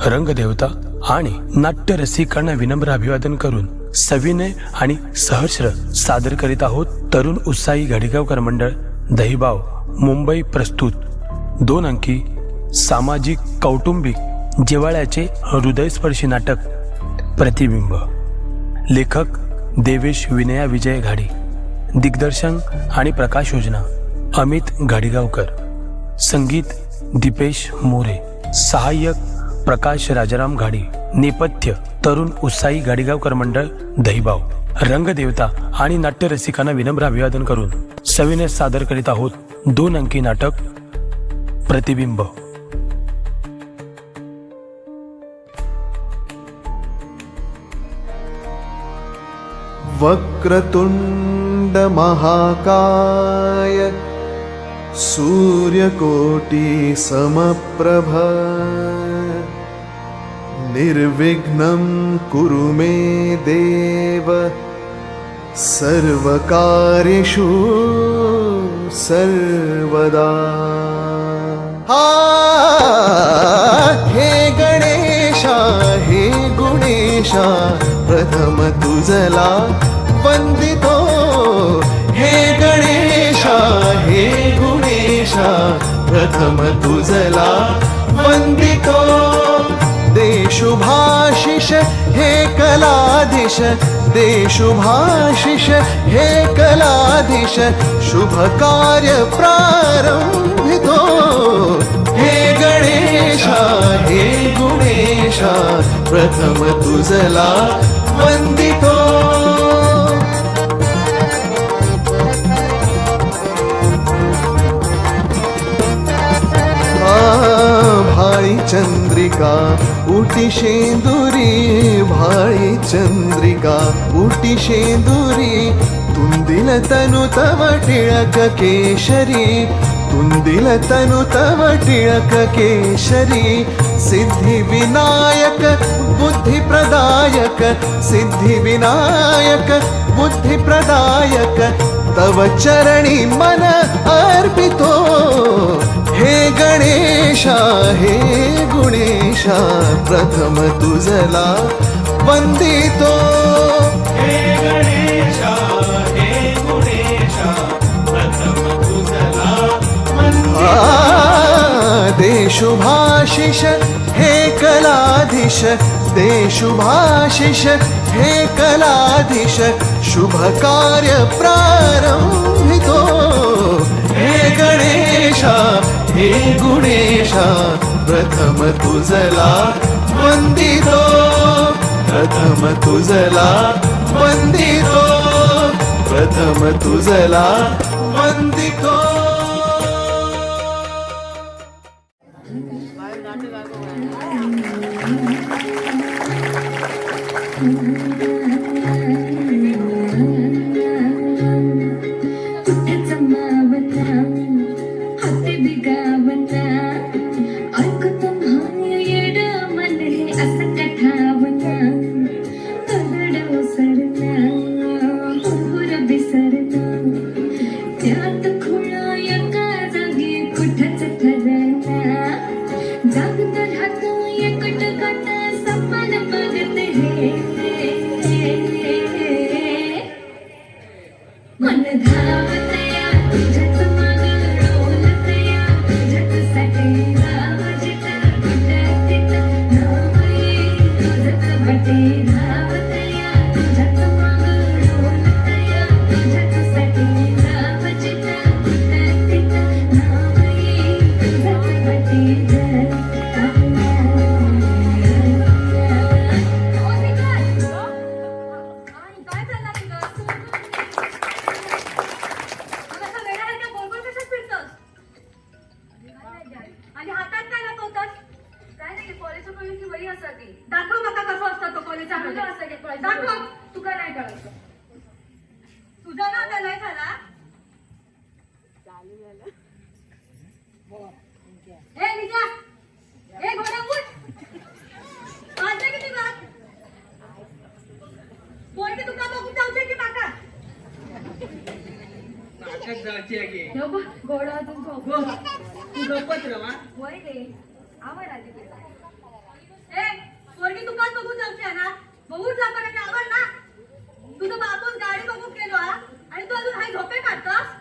रंगदेवता आणि नाट्यरसिकांना विनम्र अभिवादन करून सविनय आणि सहर्ष सादर करीत आहोत तरुण उत्साही घाडीगावकर मंडळ दहिबाव मुंबई प्रस्तुत 2 अंकी सामाजिक कौटुंबिक जिव्हाळ्याचे हृदयस्पर्शी नाटक प्रतिबिंब. लेखक देवेश विनया विजय घाडी, दिग्दर्शन आणि प्रकाश योजना अमित घाडीगावकर, संगीत दीपेश मोरे, सहाय्यक प्रकाश राजाराम घाडी, नेपथ्य तरुण उत्साही घाडीगावकर मंडळ दहिबाव. रंगदेवता आणि नाट्यरसिकांना विनम्र अभिवादन करून सविनय सादर करीत आहोत 2 अंकी नाटक प्रतिबिंब. वक्रतुंड महाकाय सूर्यकोटि समप्रभ निर्विघ्नं कुरु मे देव सर्वकार्येषु सर्वदा. हे गणेशा हे गुणेशा प्रथम तुझला वंदितो. हे गणेशा हे गुणेशा प्रथम तुझला वंदितो. दे शुभाशिष हे कलाधीश, दे शुभाशिष हे कलाधीश शुभ कार्य प्रारंभितो. हे गणेशा हे गुणेशा प्रथम तुझला वंदितो. भाळी चंद्रिका उटी शेंदुरी, भाळी चंद्रिका उटी शेंदुरी. तुंदिल तनु तव टिळक केशरी, तुंदिल तनु तव टिळक केशरी. सिद्धि विनायक बुद्धि प्रदायक, सिद्धि विनायक बुद्धि प्रदायक तव चरणी मन अर्पितो. हे गणेशा हे गुणेशा प्रथम तुझला वंदितो. हे गणेशा हे गुणेशा प्रथम तुझला वंदितो. दे शुभाशिष हे कलाधीश, दे शुभाशिष हे कलाधीश शुभ कार्य प्रारंभितो. हे गणेशा हे गुणेशा प्रथम तुझला वंदितो. प्रथम तुझला वंदितो, प्रथम तुझला वंदितो. गोड अजून गप्पत रवा वय रे आवड आली. पोरगी तुकाच बघून जाऊच्या ना बघून जाताना आवर ना तुझं बापूस गाडी बघून गेलो हा आणि तू अजून हाय झोपे काढतोस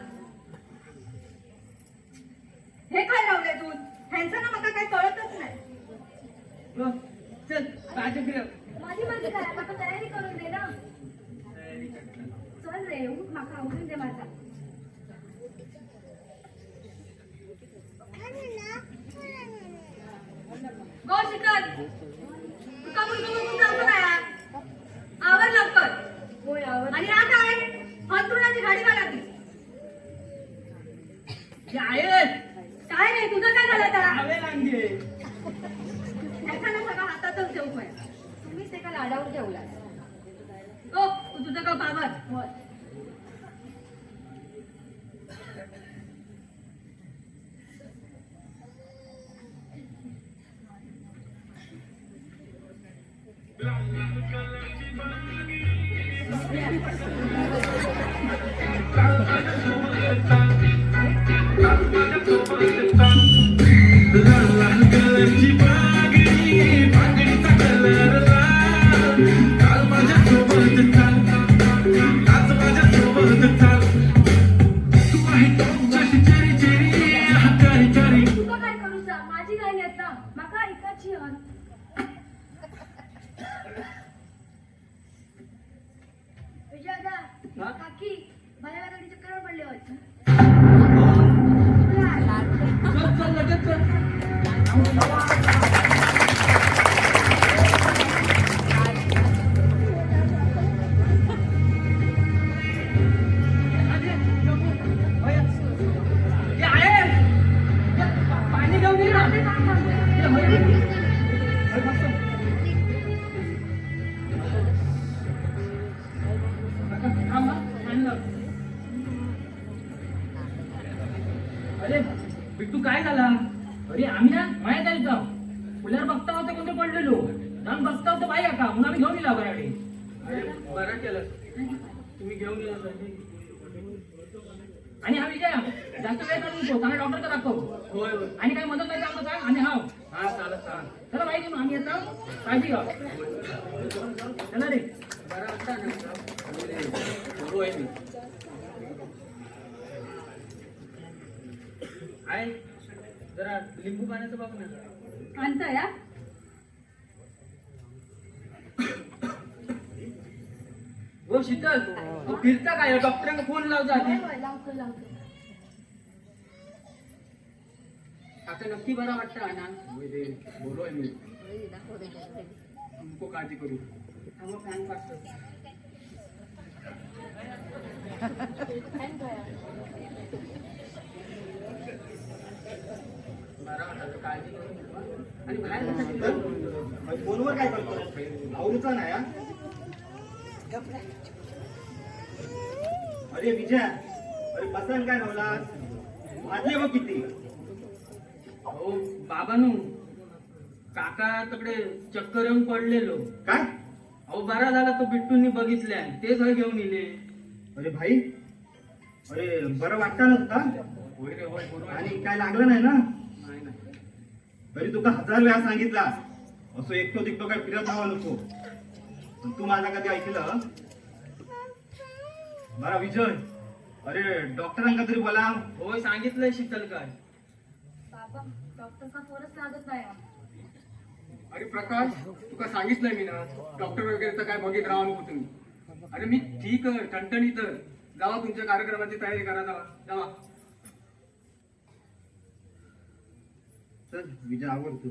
हे काय रावले तू ह्यांचं ना मला काही कळतच नाही चल राजगिर माझी माझी काय आता तयारी करून दे ना चल रे उठ माका आवडून दे माझा गो शिकल तुका मुलगा बघून जाऊ नाही आवर लवकर होय आवर आणि हा काय अंतरुणाची गाडी मला ती काय नाही तुझं काय झालं आता एखादा सगळा हातातच ठेवू तुम्हीच एका लाडावर ठेवला ओ तू तुझं का बाबर होय तुका काय करूचा माझी गाय येता माका ऐकाची हन विजयदा काकी बाया गाडी चक्कर पडले वाटतं चल लगेच चल पाणी घेऊन ये ना अरे बिट्टू काय झाला अरे आम्ही ना माया जायचो जाऊ फुल्यावर बघता होतं कोणते पडलेलो जाऊन बघता होतं बाई का म्हणून आम्ही घेऊन गेलो गाडी अरे बरं केलं तुम्ही घेऊन गेला आणि हा विजय जास्त वेळ काढू नको चांगला डॉक्टर दाखव होय होय आणि काय मदत नाही आमचं सांग आणि हा चालत चालत चला बाई घेऊन आम्ही येतो काळजी घ्या चला रे बरं वाटतं ना बरोबर आहे मी आहे जरा लिंबू पाण्याचं बघ ना आणता या हो शीतल तू फिरता काय डॉक्टरांना फोन लावता आधी लावतो लावतो आता नक्की बरा वाटतं ना बोलोय मी तुमको काळजी करू फॅन काढतो बरा वाटतं काळजी करू आणि बाहेर फोनवर काय करतो आवडूचा नाही हा? अरे विजय अरे पसंत काय नवला वाजले बघ किती हो बाबानू काका तिकडे चक्कर येऊन पडलेलो काय अहो बरा झाला तो बिट्टूंनी बघितल्या तेच हे घेऊन येले अरे भाई अरे बरं वाटतं ना होय रे होय बरोबर आणि काय लागलं नाही ना नाही नाही तरी तुका 1000 वेळा सांगितला असं एकटो तिकटो काय फिरत हवा नको पण तू माझा कधी ऐकलं बरा विजय अरे डॉक्टरांका तरी बोला होय सांगितलंय शीतल काय बाबा डॉक्टरचा फोनच लागत नाही अरे प्रकाश तुका सांगितलंय मी ना डॉक्टर वगैरेचं काय बघित राहा नको तुम्ही अरे मी ठीक आहे ठणठणीत आहे. जावा तुमच्या कार्यक्रमाची तयारी करा जावा जावा चल विजय आवडतो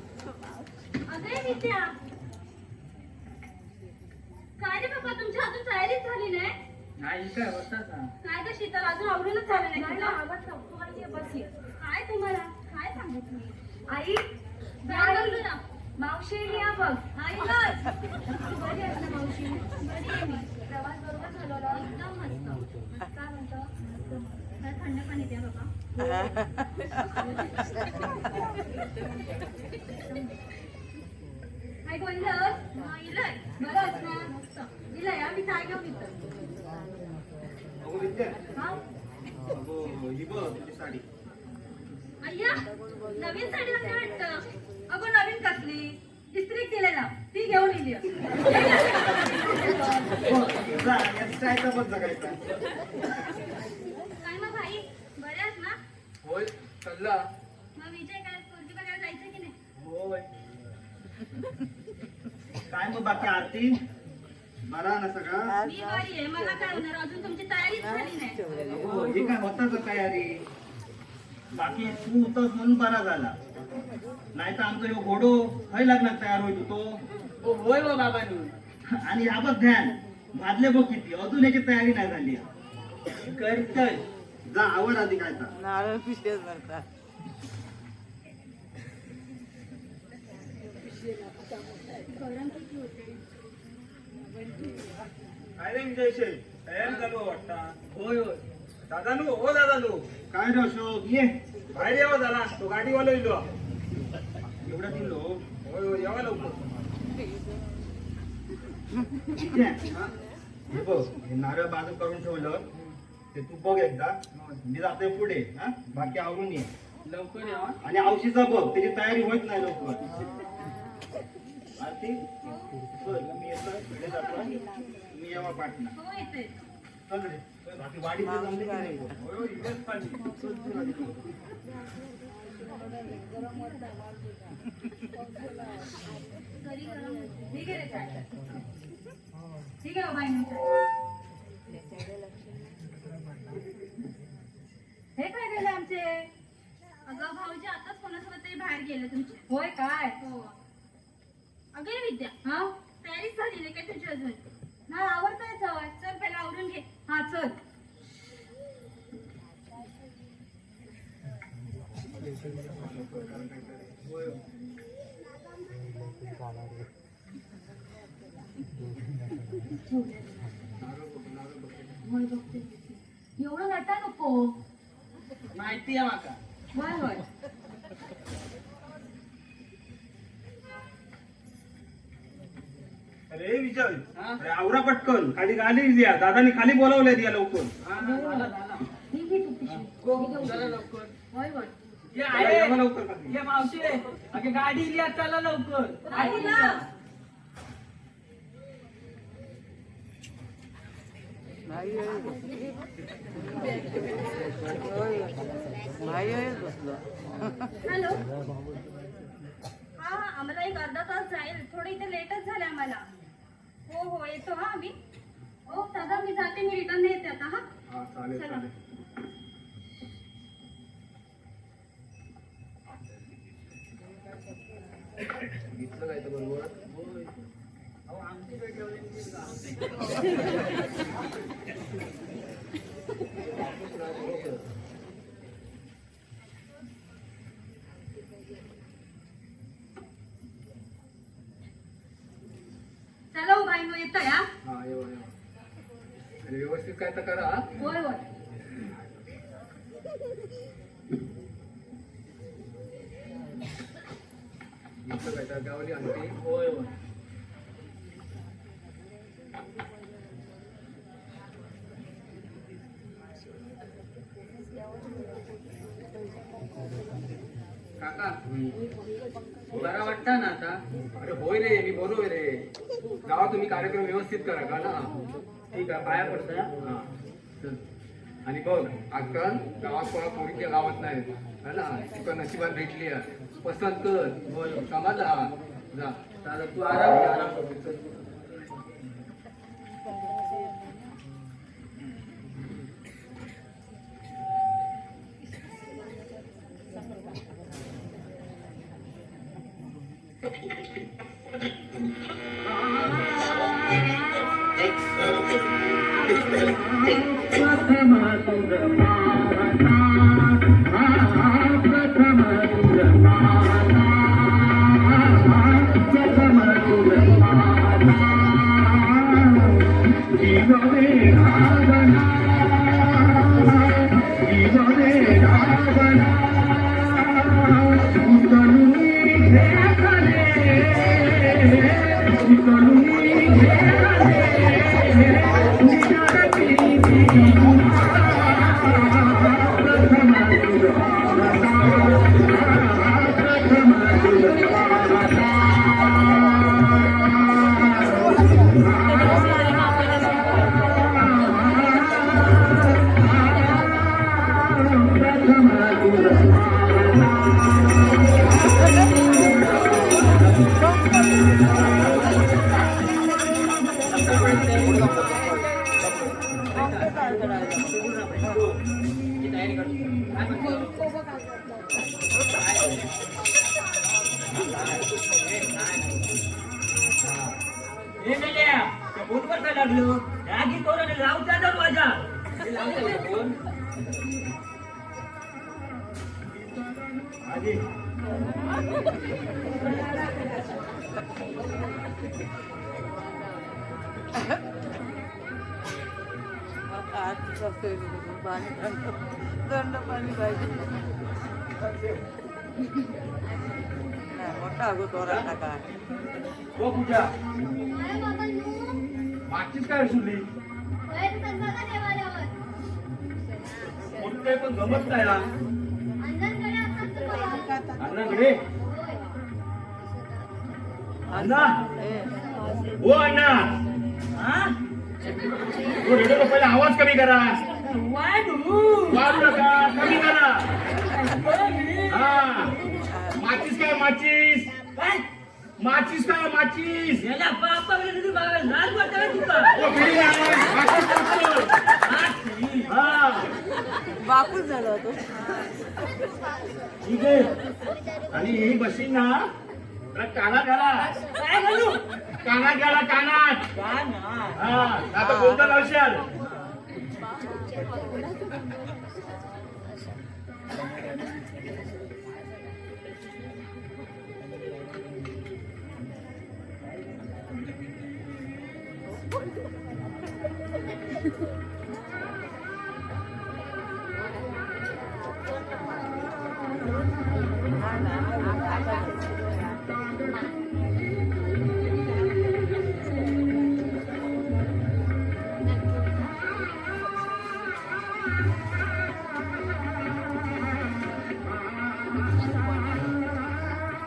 अरे विद्या काय रे बाबा तुमच्या अजून तयारीच झाली नाही नाही काय होता सांग काय तर शीतल अजून आवडूनच झालं नाही आवाज तू आणि बस ये काय तुम्हाला काय सांगू तुम्ही आई काय बोललो ना मावशी या बघ आई बस बरी आहे ना मावशी बरी आहे मी प्रवास बरोबर झाला एकदम मस्त काय म्हणतो थंड पाणी द्या बाबा. काय बोललं? इलय. बरंच ना? मस्त. इलय, आम्ही चाय घेऊन येतो. अगो विद्या, हा? अगो ही बघ तुझी साडी. अय्या, नवीन साडी आणली वाटतं. अगो नवीन कसली? इस्त्री केले ना, ती घेऊन इली. जा, या चायचा बघ जगायचा. काय मग भाई, बरे आहात ना? होय चालला. मग विजय काय पोरगी बघायला जायचं की नाही? होय. काय मग बाकी आरती बरा ना सगळा? मी बरी आहे, मला काय होणार, अजून तुमची तयारीच झाली नाही. अगो हे काय होताच तयारी. बाकी तू होतास म्हणून बरा झाला. नाही तर आमचा ह्यो घोडो हय लग्नात तयार होईल तो. ओ होय हो बाबांनी. आणि याबत ध्यान भाजले बघ किती अजून याची तयारी नाही झाली. करतय. जा आवड आधी काय तर. नारळ पिशेच भरतात. गरम किती होते? काय रे विजय तयार झालो वाटता. होय होय. दादानू हो दादानू. काय रे अशोक ये बाहेर यावं झाला तो गाडीवाला इलो. एवढा दिलो. होय होय यावा लवकर. ठीक आहे. हे बघ हे नारळ बाजू करून ठेवलं ते तू बघ एकदा. मी जातोय पुढे. हा बाकी आवरून ये. लवकर या. आणि औषधा बघ त्याची तयारी होत नाही लवकर. आरती चल मी येतो पुढे जातो. मी यावा पाठना. हो येते. चल रे बाकी वाडी जमली की नाही. होय होय इथेच पाणी. चल तू आधी. तरी गरम होते. ठीक आहे रे चाय. ठीक आहे बाई. हे काय गेले आमचे? अगं भाऊजी आताच कोणासोबत तरी बाहेर गेले तुमचे. होय काय? हो. अगं ये विद्या. हा तयारीच झाली नाही काय तुझी अजून? ना आवडतंय चल. चल पहिला आवरून घे. हा चल. होय बघते. एवढं नटा नको. माहिती आहे माका. होय होय. अरे विजय हा? अरे आवरा पटकन खाली गाडी द्या. दादानी खाली बोलावलंय द्या लवकर. हा झाला झाला. ही घे तू पिशवी. हो चला लवकर. होय होय. ये चला, आहे. यावं लवकर खाली. ये मावशी. अगे गाडी लिया चला लवकर. आई ना. नाही बसलो. हॅलो. हा आम्हाला एक अर्धा तास जाईल. थोडं इथे लेटच झालं आम्हाला. हो हो येतो हा आम्ही. हो दादा मी जाते. मी रिटर्न येते आता. हा हा चालेल चला. चालेल. घेतलं काय तर बरोबर. होय. अहो आमची वेळ ठेवली का? चला हो बाईंनो येतोय हा. हा येवा येवा. आणि व्यवस्थित काय तर करा. हा? होय होय. घेतलं काय तर गावली आणखी. होय होय. काका बरा वाटता ना आता? अरे होय रे मी बरोबर रे. गावा तुम्ही कार्यक्रम व्यवस्थित करा का ना. ठीक आहे पाया पडता. हा चल. आणि बघ आजकाल गावात कोणा पोरीच्या गावात नाही है ना. तुका नशिबात भेटली आहे. पसंत कर. होय समजला. जा चालेल तू आराम घे, आराम कर. चल. जीव तयारी करतो काय म्हणतो हे मेल्या त्या फोनवर काय लागलो रागी तोरण लावता दरवाजा हे लावतो फोन आधी दंड पाणी पाहिजे नाही मोठा अगो तोरा टाका हो पूजा काय बाबांनो? मागचीच काय सुटली बाहेर बसला का देवाऱ्यावर? म्हणून काही पण गमत नाही ना अण्णांकडे असतात तुम्हाला. अण्णाकडे होय. अण्णा ए हो अण्णा हा हो रेडिओ पहिले आवाज कमी करा वाढू वाढू नका कमी करा हा माचीस काय माचीस काय माचीस काय माचीस याला बापाकडे तुझी लाल वाटतं का तुला हो, घरी आवाज, माचीस करतोय. हा बापूच झाला तो ठीक आहे आणि ही बशीन ना तर कानात घाला काय घालू कानात घाला कानात का ना हा आता बोलता लावशाल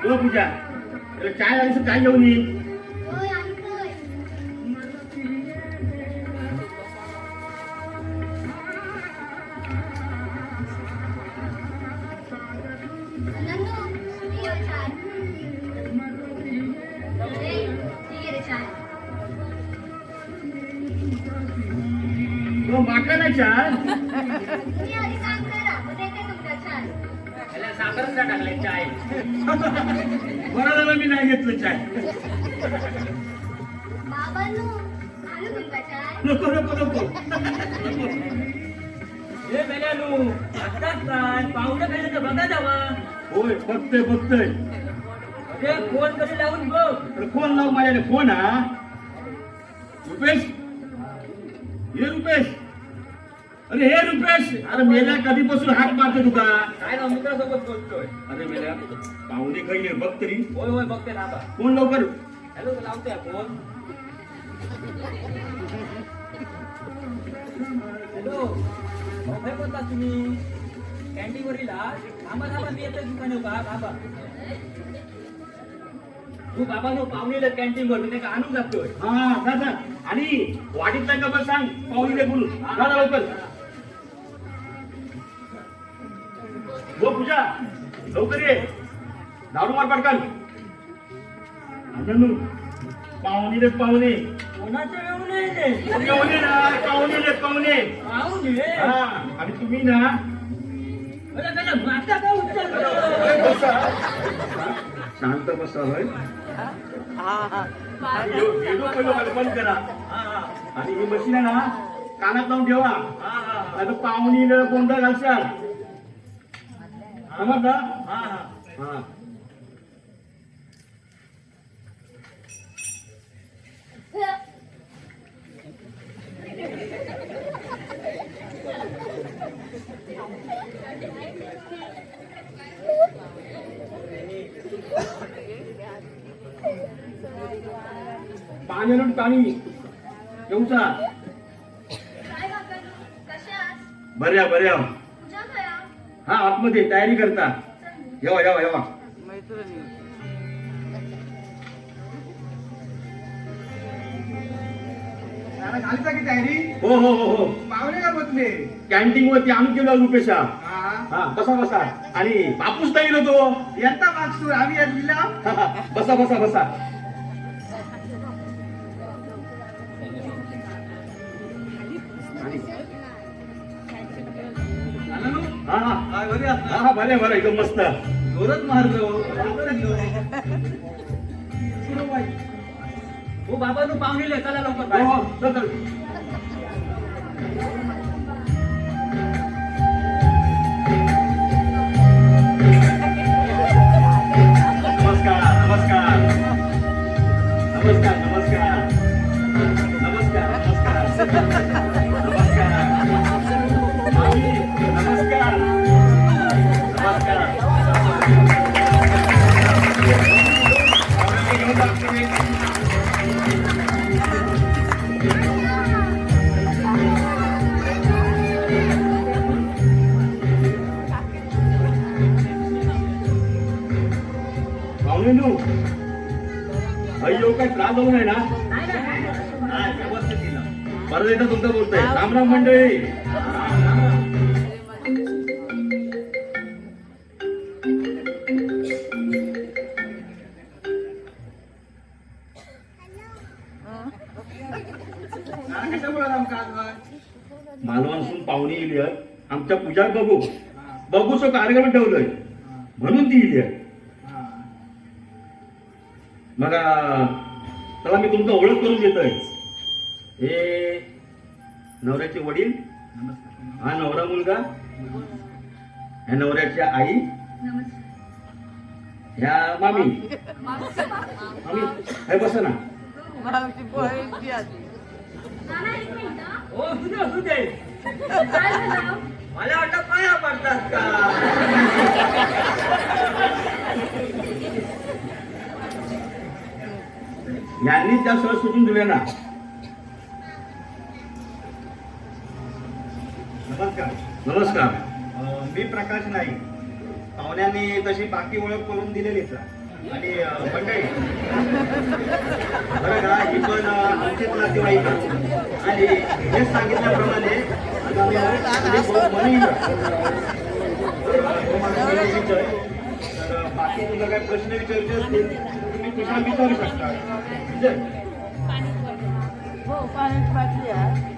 हो पूजा त्याला चाय लागेल चाय घेऊन ये होय, आणतोय. अण्णांनो, ही घे चाय. ए, ही घे रे चाय. हो माका नाही चाय तुम्ही आधी काम करा, मग देते तुमचा चाय. याला साखरच का टाकलाय चाय बरं झालं मी नाही घेतलं चाय बाबांनो, आणू तुमचा चाय? नको नको नको हे मेल्यानू आत्ताच काय पाहुणं खायला तर बघा जावा होय बघतोय बघतोय अरे फोन कधी लावून बघ अरे फोन लाव माझ्याकडे फोन हा रुपेश हे रुपेश अरे हे रुपेश अरे मेल्या कधीपासून हात मारते तुका काय ना मित्रासोबत बोलतोय अरे मेल्या पाहुणे काही आहे बघ तरी होय होय बघते ना आता फोन लवकर हॅलो लावतोय फोन हॅलो काय बोलता तुम्ही कॅन्टीनवरील थांबा थांबा मी येतोय दुकान का बाबा तू बाबा नो पाहुणीला कॅन्टीनवर मी का आणून जातोय हा दादा आणि वाडीतला का बस सांग पाहुणे बोलून दादा लवकर हो पूजा लवकर ये दारू मार पटकन अण्णांनो पाहुणे रे पाहुणे कोणाचं येऊ नये पाहुणे ना पाहुणे रे पाहुणे पाहुणे हा आणि तुम्ही ना अरे त्याला माता का उचल बसा शांत बसा होय हा हा व्हिडिओ पहिलं बंद करा आणि ही मशीन आहे ना कानात लावून ठेवा आता पाहुणीला गोंधळ घालशाल समजलं हा पाणी आणून पाणी येऊचा काय बाबांनो, कशा आहात? बऱ्या बऱ्या पूजा करा. हा आतमध्ये तयारी करता येवा येवा येवा मैत्रिणी झाली की तयारी हो हो हो हो पाहुणे का बसले कॅन्टीन वरती आम्ही केलो रुपेशा हा बसा बसा आणि बापूस नाही तो येता मागसूर आम्ही येत गेला बसा बसा बसा झालं ना? हा हा बरे बरे एकदम मस्त जोरात मारलो हो बाबा तू पाहुणे चला लवकर हो बाहेर. हो चल चल नमस्कार नमस्कार नमस्कार नमस्कार नमस्कार नमस्कार मामी, नमस्कार पाहुणे अय्यो काय त्रास होऊ नये ना नाही, व्यवस्थित केलं. परत एकदा तुमचं बोलतोय राम राम मंडळी मालवणसून पाहुणे येईल आमच्या पूजा बघूचं कार्यक्रम ठेवलंय म्हणून ती येईल मग चला मी तुमचं ओळख करून देतोय हे नवऱ्याचे वडील हा नवरा मुलगा ह्या नवऱ्याच्या आई ह्या मामी मामी हे बस ना मावशी पोळीची आधी. नाना एक मिनिट हा. हो असू दे काय झालं? मला वाटतं पाया पडतात का यांनी त्या सह सुटून दिल्या ना नमस्कार नमस्कार मी प्रकाश नाईक पाहुण्यांनी तशी बाकी ओळख करून दिलेलीच आहे. आणि मंडळी बरं का ही पण आमचीच नातेवाईक आहे. आणि हेच सांगितल्याप्रमाणे आगामी म्हणून तर बाकी तुला काय प्रश्न विचारायचे असतील तुम्ही तुझ्या विचारू शकता विजय हो पाण्याची बाटली आहे.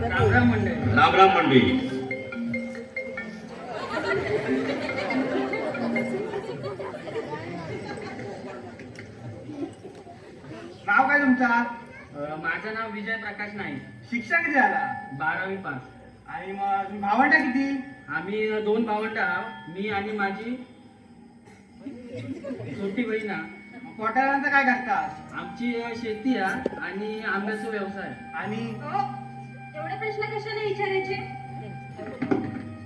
राम राम मंडळी राम राम मंडळी नाव काय तुमचा माझं नाव विजय प्रकाश नाईक शिक्षण किती झाला 12वी पास आणि मग तुम्ही भावंडा किती आम्ही 2 भावंड आहोत मी आणि माझी छोटी बहीण आहे. पोटाळांचं काय करतात आमची शेती आहे आणि आंब्याचा व्यवसाय आणि हो. एवढे प्रश्न कशाला विचारायचे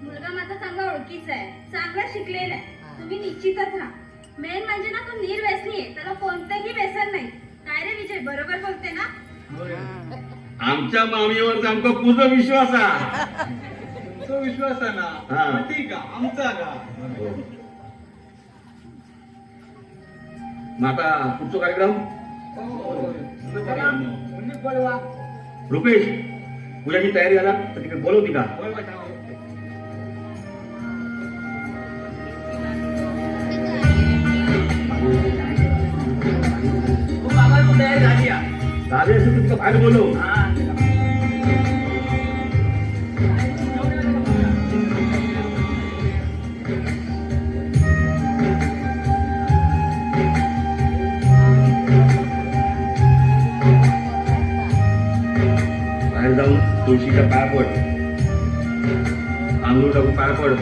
मुलगा माझा चांगला ओळखीचा आहे चांगला शिकलेला आहे तुम्ही निश्चितच राहा मेन म्हणजे ना तो निर्व्यसनी आहे त्याला कोणतंही व्यसन नाही काय रे विजय बरोबर बोलते ना आमच्या मामीवर तर आमचा पूर्ण विश्वास आहे तो विश्वास आहे हा. ना ठीक आहे आमचा का मग आता पुढचा कार्यक्रम बोलवा रुपेश पूजाची तयारी झाला तर तिकडे बोलवती का बाबा तू तयार झाली आहे. झाले असेल तर तिकडे बाहेर बोलव हा. बाहेर जाऊन तुळशीच्या पाया पड तांदूळ टाकून पाया पड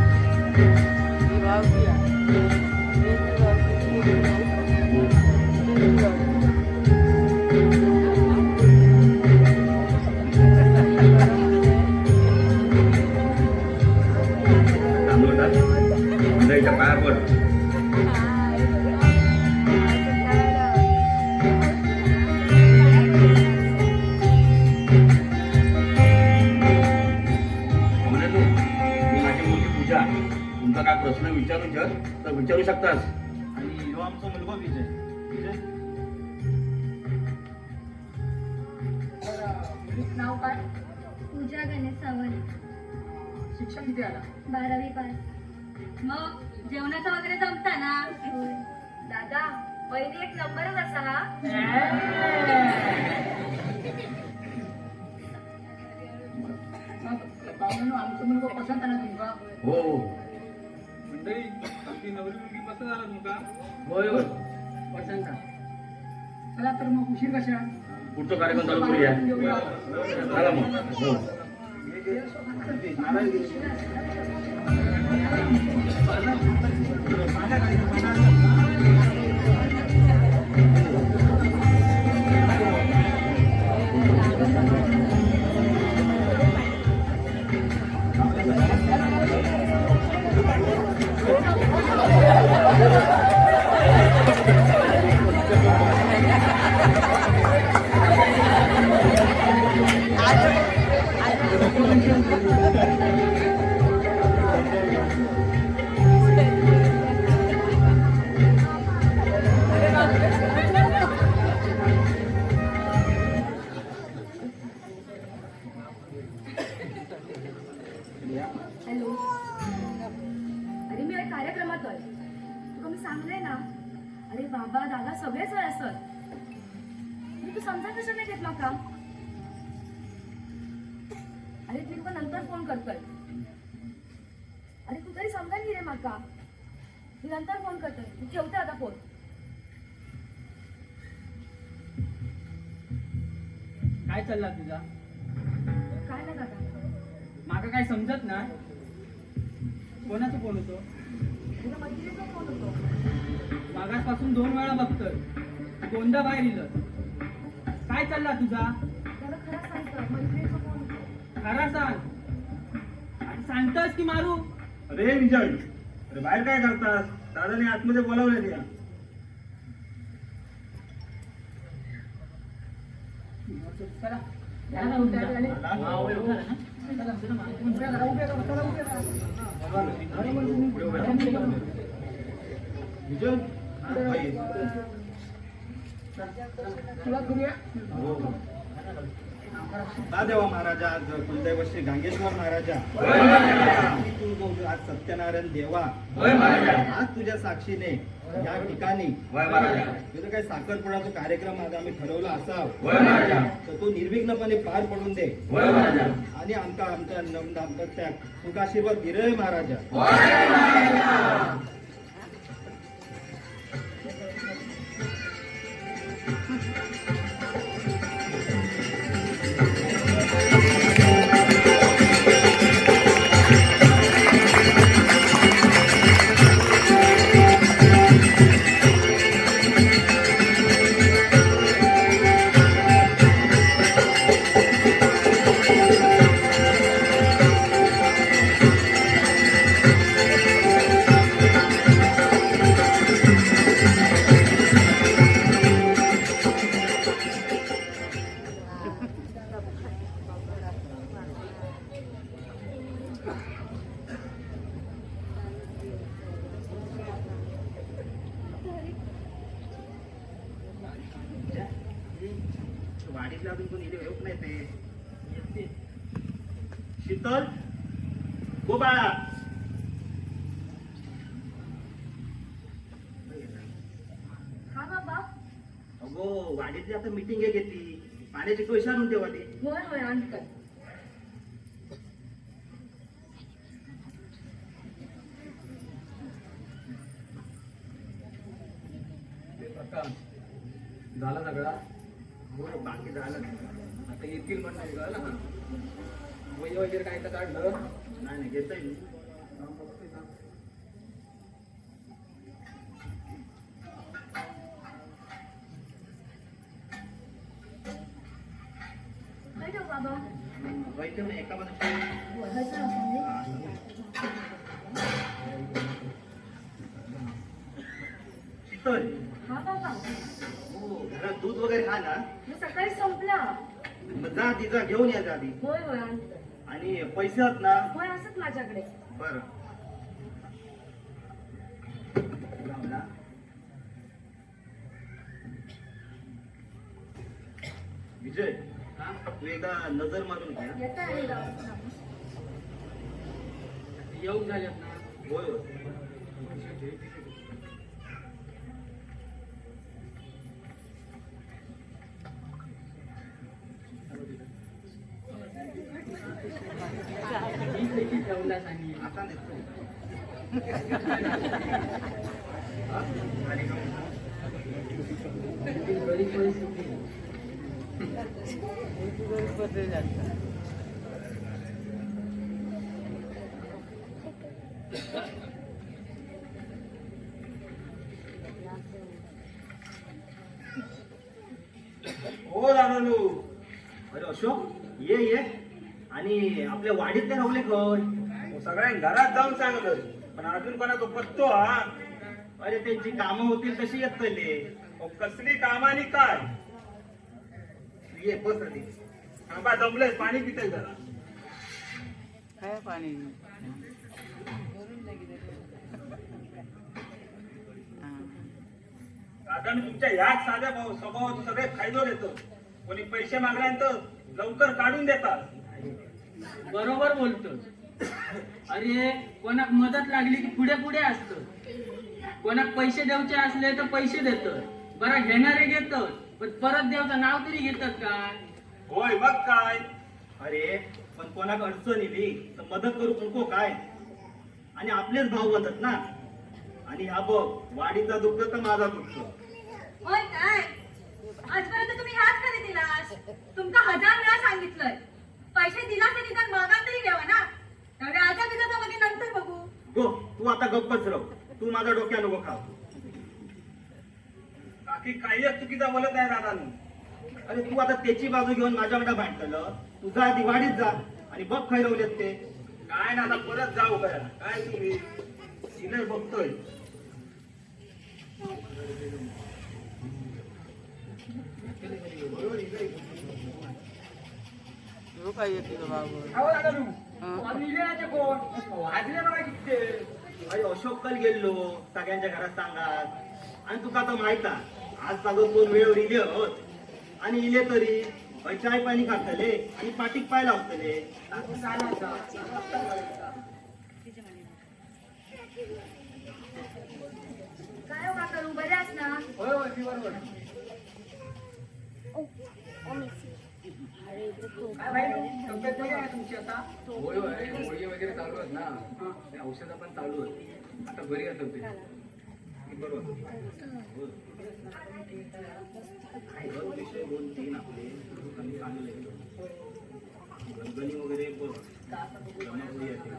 ही भावकी आहे. ही भावकी. ही भावकी. तांदूळ टाक मंडळीच्या पाया पड म्हणून मी माझी मुलगी पूजा तुमचा काय प्रश्न विचारू तर विचारू शकतास आणि ह्यो आमचा मुलगा विजय विजय नाव काय पूजा गणेश सावंत शिक्षण किती आला 12वी पास मग जेवणाचं वगैरे जमता ना दादा वहिनी एक नंबरच असा हा. पाहुण्यांनो आमचं मुलगा पसंत आहे ना तुमका? हो मंडळी आमची नवरी मुलगी पसंत झाला तुमका? होय होय पसंत आहे. चला तर मग उशीर कशा पुढचा कार्यक्रम चालू करूया चला मग हो हॅलो. अरे मी एक कार्यक्रमात आहे. तुका मी सांगलंय ना. अरे बाबा दादा सगळेच वय असत. तू समजा कशा नाही घेत माका. अरे मी तुका नंतर फोन करतोय. अरे तू तरी समजा की रे माका. मी नंतर फोन करतोय. तू ठेवते आता फोन. काय चालला तुझा? काय ना दादा. माका काय समजत ना. कोणाचा फोन होतो? तुझ्या मैत्रिणीचा फोन होतो. मागासपासून 2 वेळा बघतोय. दोनदा बाहेर इलं. काय चालला तुझा? त्याला खरं सांगतोय. मैत्रिणीचा फोन होतो. खरा सांग. आणि सांगतोस की मारू? अरे विजय अरे बाहेर काय करतास दादाने आतमध्ये बोलावलं त्या चला. झाला ना उद्या? हा, होय, उद्या ना. चला, चला, मग. उद्या करा, उद्या करा, चला, उद्या करा. विजय तुला करूया. देवा महाराजा आज कुलदैव श्री गांगेश्वर महाराजा तू आज सत्यनारायण देवा आज तुझ्या साक्षीने या ठिकाणी तुझं काही साखरपुड्याचा कार्यक्रम आज आम्ही ठरवला असावा तर तो निर्विघ्नपणे पार पडून दे आणि आमच्या दाम्पत्याक सुखाशीर्वाद गिरे महाराजा. वाडीतल्या अजून कोणी येऊक नाही ते शीतल गो बाळा हा बाबा. अगो वाडीतली आता मीटिंग आहे घेतली पाण्याची पैसे आणून ठेवा ते. होय होय आणतोय. झाला सगळा? हो बाकी झालं आता येतील म्हणून झालं ना. वय वगैरे काय तर काढलं? नाही घेतोय मी. काय ठेव बाबा. वैद्य एका बाजूला बोलायचं आपण. शीतल हा बाबा. हो घरात दूध वगैरे हा ना मी सकाळी संपला. मग जा तिचा घेऊन या आधी होय होय आणतोय. आणि पैसे आहेत ना होय असत माझ्याकडे. बरं लावला. विजय तू एकदा नजर मारून घ्या. येतं आणि जाऊ. येऊन झाल्यात ना. होय होय देतो बदल जातात. हो दादानू. अरे अशोक ये ये. आणि आपल्या वाडीतले राहुले खय सगळ्यांनी घरात जाऊन सांगलं पण अजून पण तो पत्तो हा. अरे त्यांची कामं होतील तशी येतले. अहो, कसली कामानी काय ये बस आधी. थांबा जमलंय पाणी पितय जरा. काय पाणी दादाने तुमच्या याच साध्या स्वभावाचं सगळे फायदो देतो. कोणी पैसे मागल्यानंतर लवकर काढून देतात. बरोबर बोलतो. अरे कोणाक मदत लागली की पुढे पुढे असतं. कोणाक पैसे द्यायचे असले तर पैसे देतात. बरं घेणारे घेतात पण परत देवचं नाव तरी घेतात काय. होय मग काय. अरे पण कोणाक अडचण येली तर मदत करू नको काय. आणि आपलेच भाऊ बनतात ना. आणि हा बघ वाडीचा दुखतो तर माझा दुखतो. होय काय आजपर्यंत तुम्ही ह्याच खरी दिलास. तुमका 1000 वेळा सांगितलंय पैसे दिलास तरी निदान मागान तरी द्यावा ना. त्यामुळे आजा बिजाचा मध्ये नंतर बघू. गो तू आता गप्पच राह. तू माझा डोक्या नको खाव. बाकी काहीच चुकीचा बोलत नाही दादानू. अरे तू आता त्याची बाजू घेऊन माझ्याकडे भांडतलं. तुझा दिवाळीत जा आणि बघ खैरवलेत ते. काय ना आता परत जाऊ काय. काय तुम्ही तिने बघतोय. ह्यो काय येते तो बाबा. अहो दादानू हं. आम्ही इलेचे कोण वाजले बघा किती. अरे अशोक कल गेलो सगळ्यांच्या घरात सांगात. आणि तुका तर माहित आज सगळं दोन वेळेवर इले होत. आणि इले तरी चाय पाणी खातले आणि पाठीक पाय लावतले. काय हो काका बरे आस ना. होय होय मी बरोबर. काय भाई तब्येत बरी आहे तुमची आता. होय होय गोळी वगैरे चालू आहेत ना. ते औषधं पण चालू आहेत. आता बरी आहे तब्येत. बरोबर. काय गं विषय 2-3 आपले आणि चांगले गणगणी वगैरे बघ. जमापुरी आहे ते.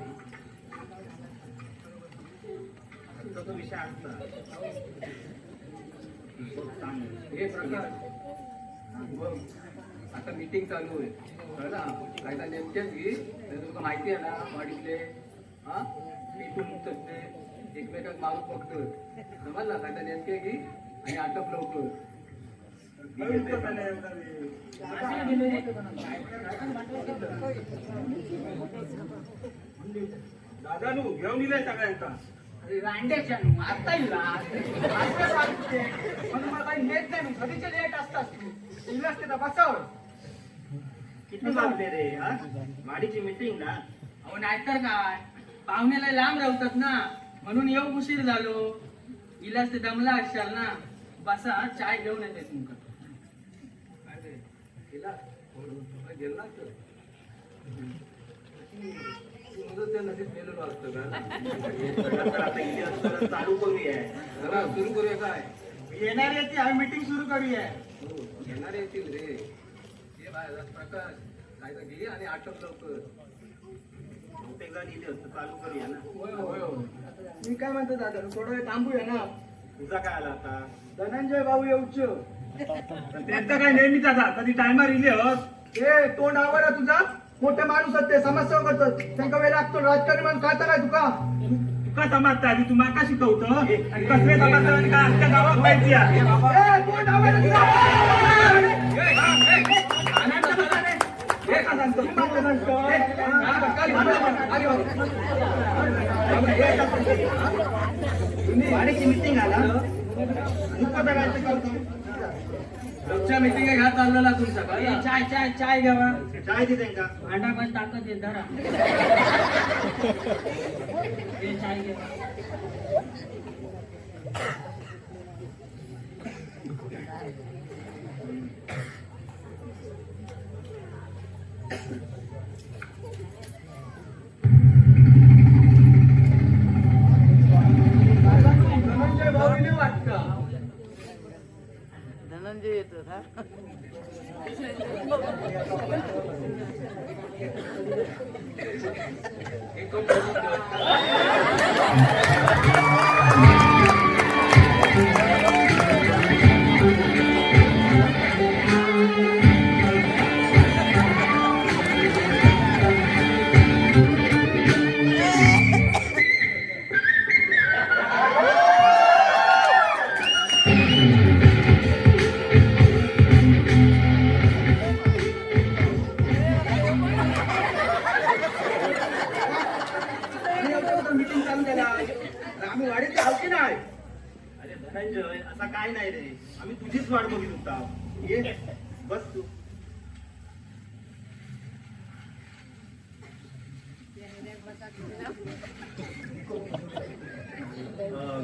आजचा तो विषय असता बघ चांगलं. हे प्रकाश बघ आता मीटिंग चालू आहे कळलं. कायदा नेमकेच घे. तुला माहिती आहे ना वाडीतले हा पेटून तज्ञ एकमेकात मारू बघतोय. समजला कायदा नेमके घे आणि आटप लवकर. दादानू घेऊन दिलंय सगळ्यांका. अरे रांड्याच्या आता इला म्हणून मला काही नेत नाही. कधीचे लेट असतात इला असते तर बसाव. किती वाजले रे हा वाडीची मीटिंग ना. अहो नाहीतर काय पाहुण्याला लांब राहतात ना म्हणून येऊ उशीर झालो. इलाज ते दमला असाल ना. बसा चाय घेऊन येते तुमका. काय रे गेला गेला तर तू त्या नदीत गेलेलो असतं का. तर आता इथे असताना चालू करूया. चला सुरू करूया काय. येणार येते आम्ही मीटिंग सुरू करूया. हो येणारे येतील रे. ये बाय प्रकाश कायदा घे आणि आटप लवकर. बहुतेकदा इथे असतं चालू करूया ना. होय होय होय. मी काय म्हणतो दादा थोडा वेळ थांबूया ना. तुझा काय आला आता. धनंजय भाऊ येऊच. त्यांचा काय नेहमीच आता कधी टायमार इले होत. ए तोंड आवरा तुझा. मोठे माणूस आहेत ते समाजसेवा करतात. त्यांना वेळ लागतो. राजकारणी म्हणून काय तर काय तुका. तुका समजता आधी तू माका शिकवतो आणि कसले समजता आणि काय आजच्या गावात पाहिजे. ए तोंड आवरा तुझा. हे का सांगतो. तू मात्र सांगतो. वाडीची मीटिंग आला नुकतं बघायचं करतो. रोजच्या मीटिंग घ्या चाललेला तुमचा ए, चाय चाय चाय घ्यावा. चाय दे त्यांका. अंडा पण ताकद आहे धरा. ए, चाय घ्या. धनंजय येतो हा मीटिंग चालू केला आम्ही वाडीत आहोत की नाही अरे धनंजय असा काय नाही रे, आम्ही तुझीच वाट बघत होता. ये बस तू.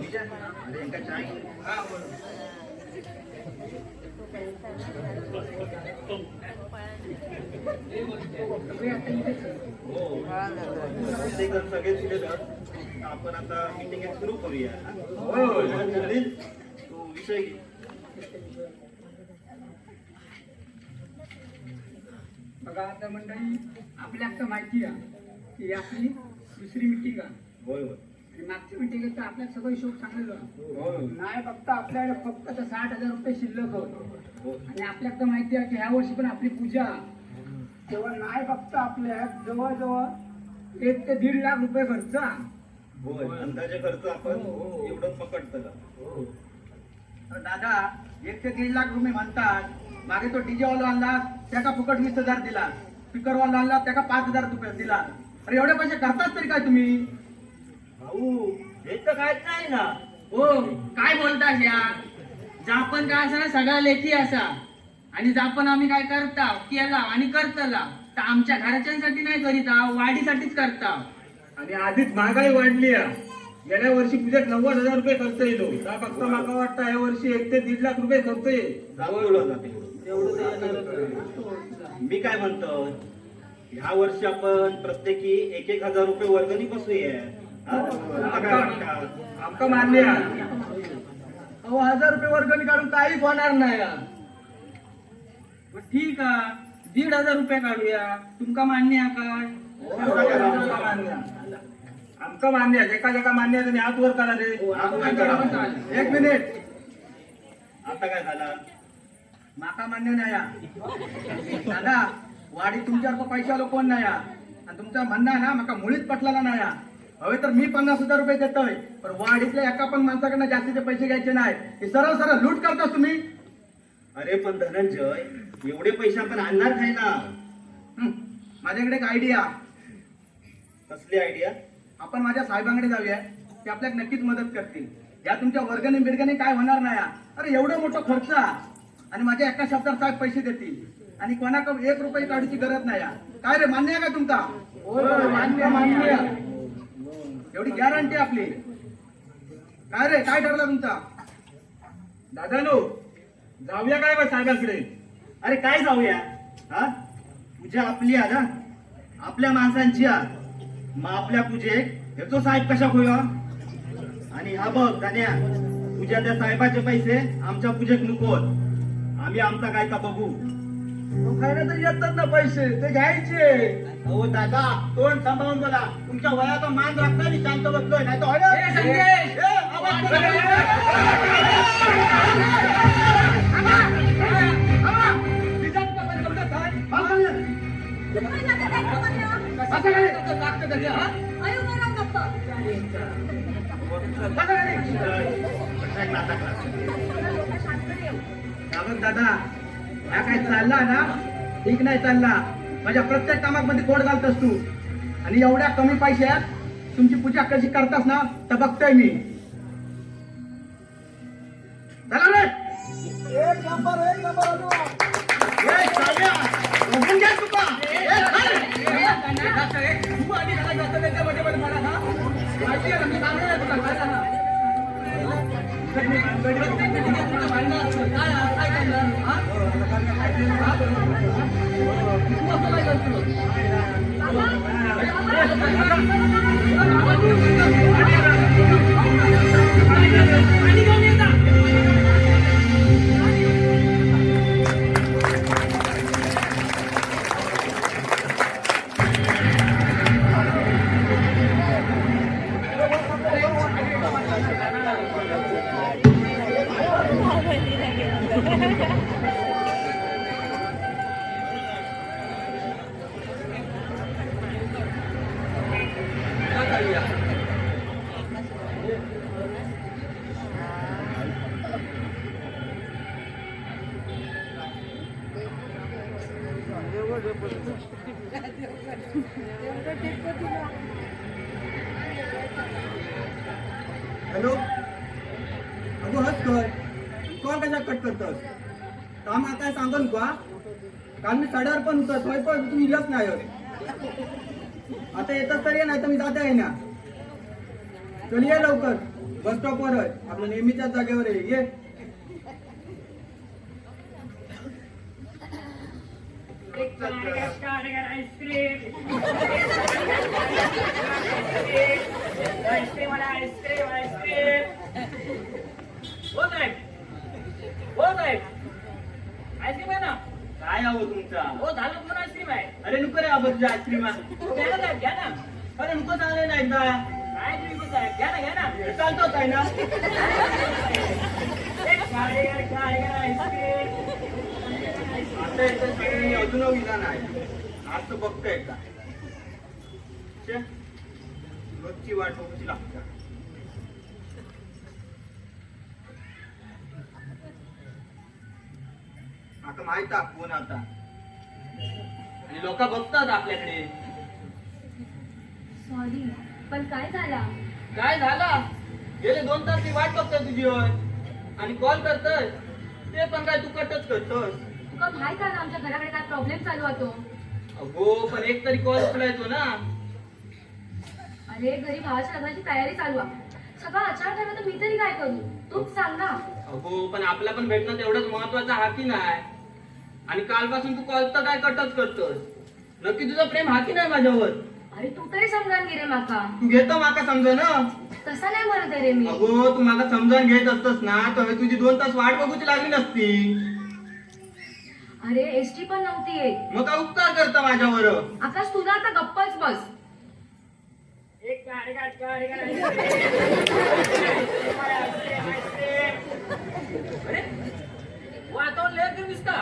विजय अरे एका चाय घे. हो ते जर सगळे तुझे जर आपण आता मीटिंग सुरू करूया. चालेल? तू विषय घे. बघा आता मंडळी आपल्याला तर माहिती आहे की ही आपली दुसरी मिटिंग आहे होय होय आणि मागच्या मिटिंगेत तर आपल्याला सगळं हिशोब सांगितलं होय नाही फक्त आपल्याकडे फक्त तर 60,000 रुपये शिल्लक होत हो. आणि आपल्याला तर माहिती आहे की ह्या वर्षी पण आपली पूजा तेव्हा नाही फक्त आपल्या जवळजवळ 1 ते 1.5 लाख रुपये खर्च आहे. होय अंदाजे खर्च आपण एवढं पकडतं तर दादा 1 ते 1.5 लाख रुपये म्हणतात. मागे तो डीजे वाला आणला त्याका फुकट 20,000 दिला, स्पीकर वाला आणला त्याका 5,000 रुपये दिला. अरे एवढे पैसे करतात तरी काय तुम्ही? भाऊ हे तर काहीच नाही ना. हो काय बोलतास या जापन काय असा ना सगळा लेखी असा आणि जापन आम्ही काय करता केला आणि करतला तर आमच्या घरच्यांसाठी नाही करीता वाढीसाठीच करता. आणि आधीच महागाई वाढली आहे. गेल्या वर्षी पूजेत 90,000 रुपये खर्च येलो त्या फक्त माका वाटतं या वर्षी 1 ते 1.5 लाख रुपये खर्च येईल. जाऊ जाते. मी काय म्हणतो ह्या वर्षी आपण प्रत्येकी 1,000 रुपये वर्गणी बसूया. तुला काय वाटतं? आमका मान्य आहे. अहो 1,000 रुपये वर्गणी काढून काहीच होणार नाही. मग ठीक आहे 1,500 रुपये काढूया. तुमका मान्य आहे काय? आमका मान्य आहे. आमका मान्य आहे. एका मान्य आहे तुम्ही हात वर करा रे. एक मिनिट, आता काय झाला? माका मान्य नाही दादा. वाडी तुमच्यासारखं पैशाला कोण नाही आणि तुमचा म्हणणं आहे ना माका मुळीच पटलेला नाही. हवे तर मी 50,000 रुपये देतोय पण वाडीतल्या एका पण माणसाकडनं जास्तीचे पैसे घ्यायचे नाही. हे सरळ सरळ लूट करता तुम्ही. अरे पण धनंजय एवढे पैसे आपण आणणार नाही ना. माझ्याकडे एक आयडिया. कसली आयडिया? आपण माझ्या साहेबांकडे जाऊया, ते आपल्याला नक्कीच मदत करतील. या तुमच्या वर्गणी बिरगणी काय होणार नाही. अरे एवढं मोठं खर्च आणि माझ्या एका शब्दात साहेब पैसे देतील आणि कोणाकडे 1 रुपये काढूची गरज नाही. काय रे मान्य आहे का तुमचा? मान्य मान्य. एवढी गॅरंटी आपली. काय रे काय ठरलं तुमचा? दादानो जाऊया काय बा साहेबांकडे? अरे काय जाऊया? हा पूजा आपली आहे ना, आपल्या माणसांची आहे. मग आपल्या पूजेक येतो साहेब कशा होया? आणि हा बघ धन्या तुझ्या त्या साहेबाचे पैसे आमच्या पूजेक नकोत. आम्ही आमचा काय का बघू. खायला तर येतात ना पैसे, ते घ्यायचे. अहो दादा तोंड सांभाळून बोला. तुमच्या वयाचा मान राखता मी शांत बसलोय नाही तर दादा हा काय चालला ना ठीक नाही चालला. माझ्या प्रत्येक कामामध्ये कोड घालतोस तू आणि एवढ्या कमी पैशात तुमची पूजा कशी करतास ना तर बघतोय मी. चला रे. एक नंबर एक नंबर. हॅलो अगो हस कर कॉल कशा कट करतोस काम काय सांगू नको हा काल मी साड्यावर पण होतो थोय पण तुम्ही इलाच नाही होय. आता येतच तर ये नाही तर मी जाता आहे ना चल ये लवकर बस स्टॉपवर आहे आपल्या नेहमीच्याच जागेवर आहे ये आईस्क्रीम आहे ना काय हवं तुमचा हो झालं पण आईस्क्रीम आहे अरे नुको रे आबा तुझ्या आईस्क्रीम घ्या ना साहेब, घ्या ना अरे नुको चांगले ना एकदा काय तुम्ही विकत आहे? घ्या ना घ्या ना चालतो काय ना आता येतं सगळ्यांनी अजून विला नाही आज तर बघतोय एकदा छे, रोजची वाट बघूची लागते आता माहित आहे कोण आता आणि लोक बघतात आपल्याकडे सॉरी पण काय झाला काय झाला गेले 2 तास मी वाट बघतोय तुझी होय आणि कॉल करतोय ते पण काय तू कटच करतोस तुका माहित आहे ना आमच्या घराकडे काय प्रॉब्लेम चालू होतो अगो पण एक तरी कॉल उचलायचो ना अरे घरी भावाच्या लग्नाची तयारी चालू आहे सगळं अचानक झालं तर मी तरी काय करू तूच सांग ना अगो पण आपला पण भेटणं तेवढंच महत्वाचं हा की नाही आणि कालपासून तू कॉल तर काय कटच करतोस नक्की तुझं प्रेम हा की नाही माझ्यावर अरे तू तरी समजान घे रे माका तू घेतो माका समजा ना तसा नाही म्हणत रे मी अगो तू माका समजावून घेत असतस ना तर तुझी 2 तास वाट बघूची लागली नसती अरे एसटी पण नव्हती येत मग काय उपकार करता माझ्यावर आकाश तुला आता गप्पच बस एक गाडी गाडी गाडी अरे वातावरण लय गरम दिसता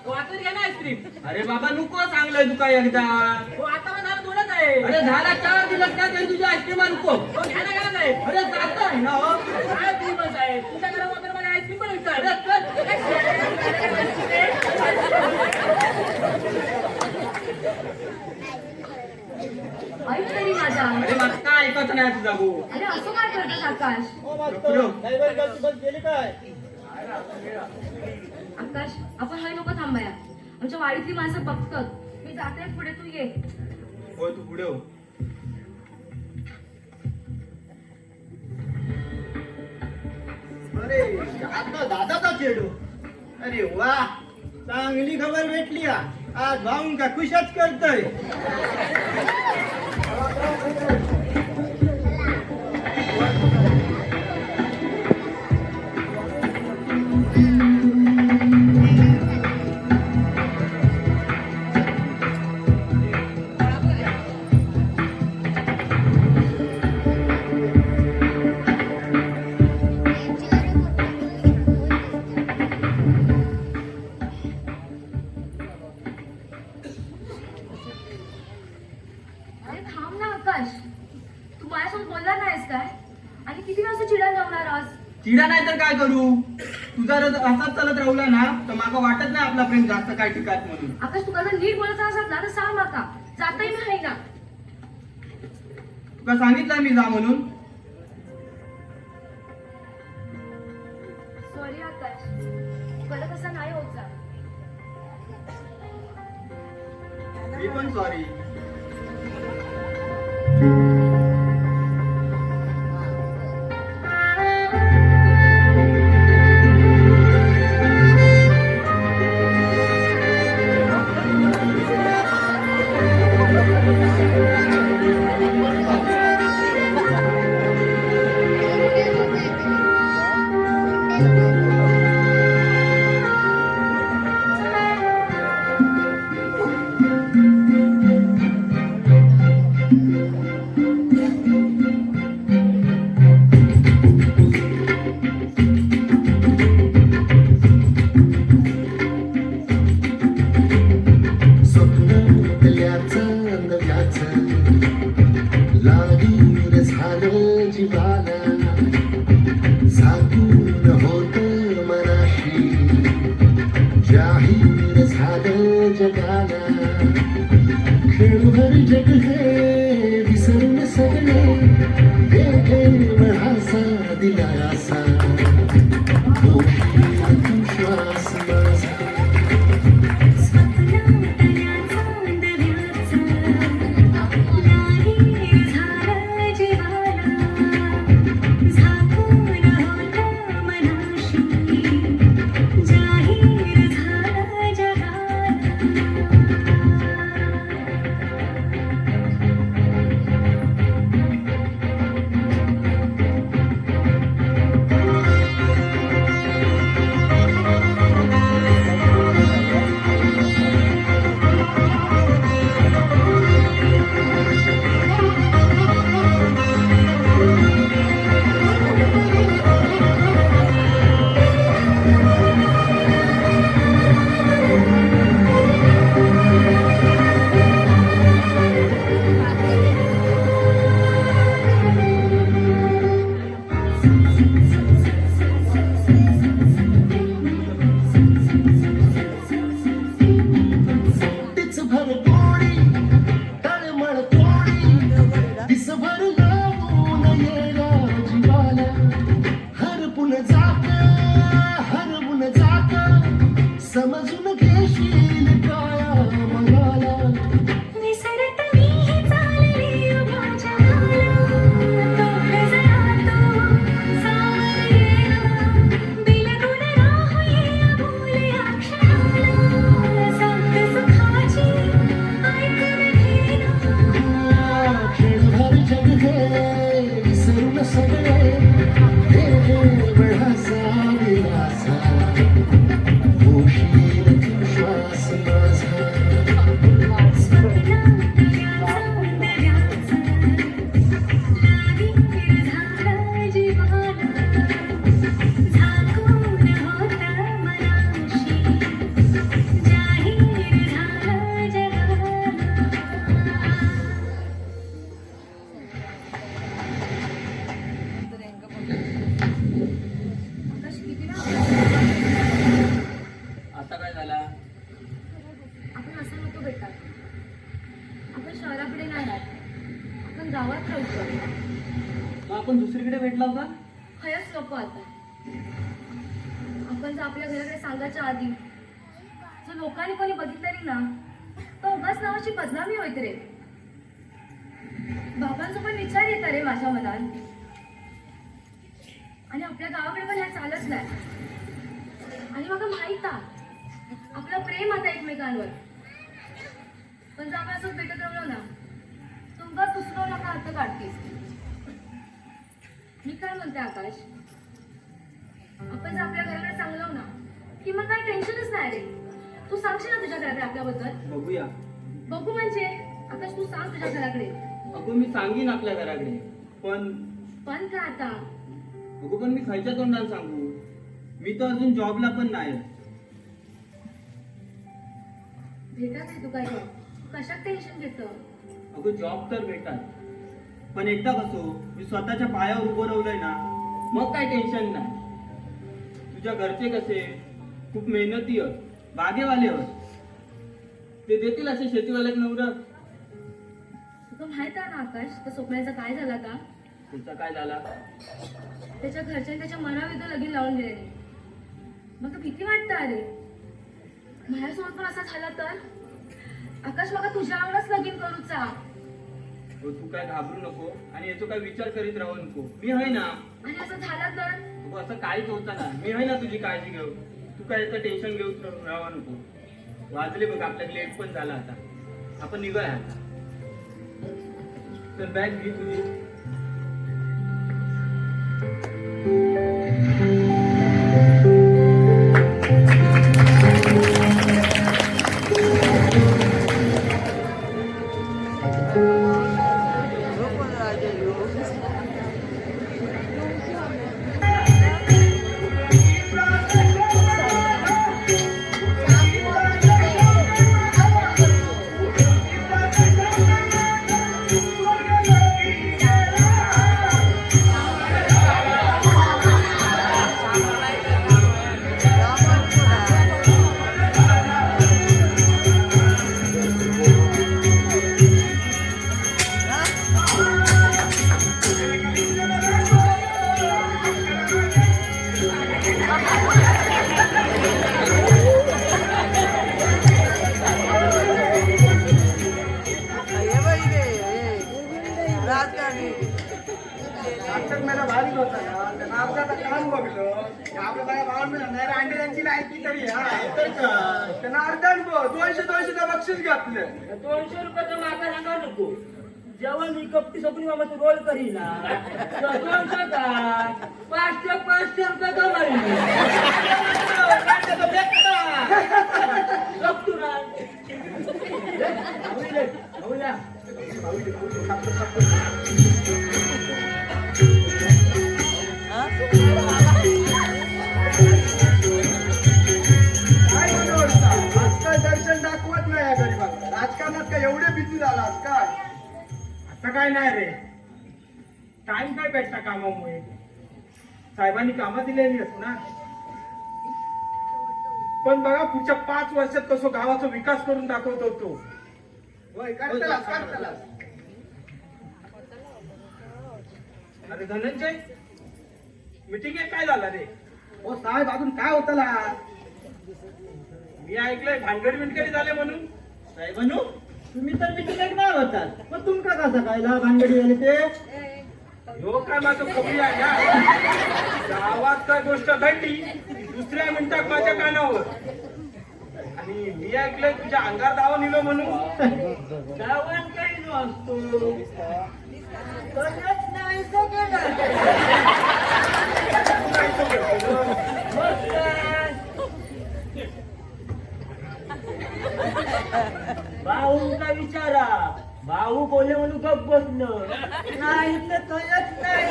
वातावरण घ्या ना आईस्क्रीम अरे बाबा नको सांगलंय तू काय एकदा हो आता पण झालं 2च आहे अरे झाला 4 दिवस काय तरी तुझ्या आईस्क्रीम नको हो घ्या ना घ्या ना साहेब अरे जात आहे ना हो. काय तुम्ही पण साहेब तुमच्या घरामध्ये मला आईस्क्रीम पण विकतात ऐक तरी माझा अरे मला काय ऐकत नाही तुझा भाऊ अरे असं काय करतोस आकाश आकाश आपण हय नको थांबाया आमच्या वाडीतली माणसं बघतात मी जाते पुढे तू ये हो तू पुढे हो अरे आता दादाचा चेडू अरे वा चांगली खबर भेटली हा. आज भाऊन का खुशच करतोय अरे थांब ना आकाश तू माझ्यासोबत बोलला नाहीस काय आणि किती वाजता चिडा लावणार आज चिडा नाही तर काय करू तुझा जर असाच चालत राहुला ना तर माका वाटत नाही आपला प्रेम जास्त काय टिकात म्हणून आकाश तुला जर नीट बोलायचं असेल ना तर सांग माका जाताही मी आहे ना तुला सांगितलं मी जा म्हणून सॉरी आकाश परत असं नाही होत जा मी पण सॉरी जात हरवून जात समजून घेशील काया मनाला विसरत मी हे चालले माझ्या गाला तोड जरा तो सावर येणा बिलगुन राहुये बोले अक्षराला सांग सुखाची ऐकून घेणा क्षणभर जग हे विसरून सगळे हे वेळाचा दिलासा होशील तू श्वास माझा आता काय झाला? आपण असं नको बेटा, आपण शहराकडे नाही राहत, आपण गावात राहतो. मग आपण दुसरीकडे भेटला होता? खरंच नको आता. आपण जर आपल्या घराकडे सांगायच्या आधी जर लोकांनी कोणी बघितलं ना तर उगाच नावाची बदनामी होईत रे. बाबांचा पण विचार येतात रे माझ्या मनात. आणि आपल्या गावाकडे पण ह्या चालत नाही. आणि मला माहित आहे आपलं प्रेम आता एकमेकांवर. पण जर आपण असं भेटत राहिलो ना तुमका दुसरं नका अर्थ काढतीस. मी काय म्हणते आकाश, आपण जर आपल्या घराकडे चांगलो ना की मग काय टेन्शनच नाही रे. तू सांगशील ना तुझ्या घराकडे आपल्याबद्दल? बघूया. बघू म्हणजे आकाश तू सांग तुझ्या घराकडे. अगं मी सांगीन आपल्या घराकडे, पण पण काय आता? अगं पण मी खायच्या तोंडाने सांगू? मी तर अजून जॉबला पण नाही. भेटत आहे तू काय गं? तू कशात टेन्शन घेतो? अगं जॉब तर भेटाल, पण एकदा कसो मी स्वतःच्या पायावर उभं राहिलोय ना मग काय टेन्शन नाही. तुझ्या घरचे कसे खूप मेहनती आहेत, बागेवाले आहेत, ते देतील असे शेतीवाल्याक नवरा. तुला माहित आहे ना आकाश त्या स्वप्नाचा काय झाला का? तुझा काय झाला? त्याच्या घरच्यांनी त्याच्या मनाविरुद्ध लगीन लावून दिले. मग तर भीती वाटतं अरे. माझ्यासोबत पण असा झाला तर? आकाश बघा तुझ्यावरच लगीन करूचा. हो, तू काय घाबरू नको आणि याचा काय विचार करीत राहू नको. मी आहे ना. आणि असं झालं तर? तू असं काहीच होता ना. मी आहे ना तुझी काळजी घेऊ. तू काय याचं टेन्शन घेऊ राहा नको. वाजले बघ आपल्याला लेट पण झाला आता. आपण निघूया आता. तर बॅग घे तुझी. झोपून राहिले लोक. हे बाई रे, हे राजकारणी. नाटक मला भारी होता ना. त्यांना आपल्याला काम बघलं आपल्याला भाव मिळणार अंड्यांची लायकी तरी त्यांना अर्धा 200 बक्षीस घातलं. 200 रुपयाचा मागा सांगा नको. जेव्हा मी कपटी सपनी मामाचं रोल करीना 200 का 500 रुपये कमाई. काय म्हणता? आजकाल दर्शन दाखवत नाही या गरीबाला. राजकारणात काय एवढे बिझी झाला आजकाल? आता काय नाही रे. टाइम काय भेटता कामामुळे. साहेबांनी कामं दिलेली असू ना. पण बघा पुढच्या 5 वर्षात कसं गावाचा विकास करून दाखवतो तो. होय करतलास. अरे धनंजय, मीटिंग काय झाला रे? हो साहेब अजून काय होतला? मी ऐकलंय भानगडी बिनगडी झाले म्हणून. साहेबांनो तुम्ही तर मिटिंग नाही होतात मग तुमका कसं कायला भानगडी झाली ते? हो काय माझं खबरी आहे ना. गावात काय गोष्ट घडली दुसऱ्या मिनिटात माझ्या कानावर. आणि मी ऐकलंय तुझ्या अंगार दावा निलो म्हणून. गावात काही नसतो कळत नाही सगळं. भाऊचा विचारा भाऊ बोलले म्हणून गप बसणं नाही तर कळत नाही.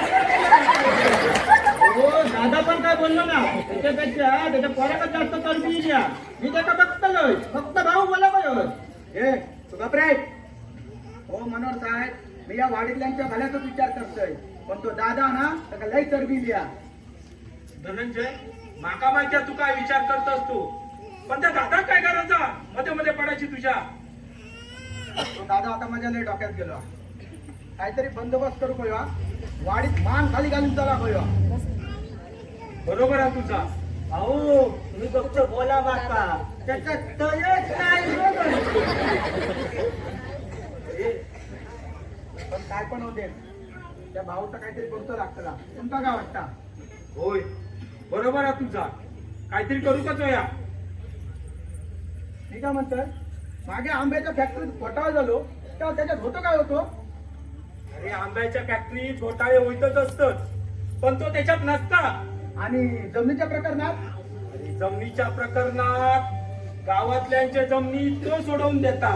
हो दादा पण काय बोललो ना त्याच्यापेक्षा त्याच्या पोराकडे जास्त चरबी द्या. मी त्याचा बघतलोय फक्त भाऊ बोला पाहिजे. ए तू गप्रे. हो मनोहर साहेब मी या वाडीतल्यांच्या भल्याचाच विचार करतोय पण तो दादा ना त्याला लय चरबी लिया. धनंजय माका माहिती आहे तू काय विचार करत असतो पण त्या दादा काय करायचा मध्ये मध्ये पडायची तुझ्या. तो दादा आता माझ्या लय डोक्यात गेलो. काहीतरी बंदोबस्त करू पाहिजे. वाडीत मान खाली घालून चला पाहिजे. बरोबर आहे तुझा. भाऊ तुम्ही फक्त बोला बाका त्याचा तळच नाही. पण काय पण होते त्या भाऊचं काहीतरी करूच लागतं. तुमका काय वाटतं? होय बरोबर आहे तुझा. काहीतरी करू का चोया. मी काय म्हणतोय मागे आंब्याच्या फॅक्टरीत घोटाळा झालो तेव्हा त्याच्यात होतो काय होतो? अरे आंब्याच्या फॅक्टरीत घोटाळे होईतच असतात पण तो त्याच्यात नसता. आणि जमिनीच्या प्रकरणात आणि जमिनीच्या प्रकरणात गावातल्यांच्या जमिनी तो सोडवून देता.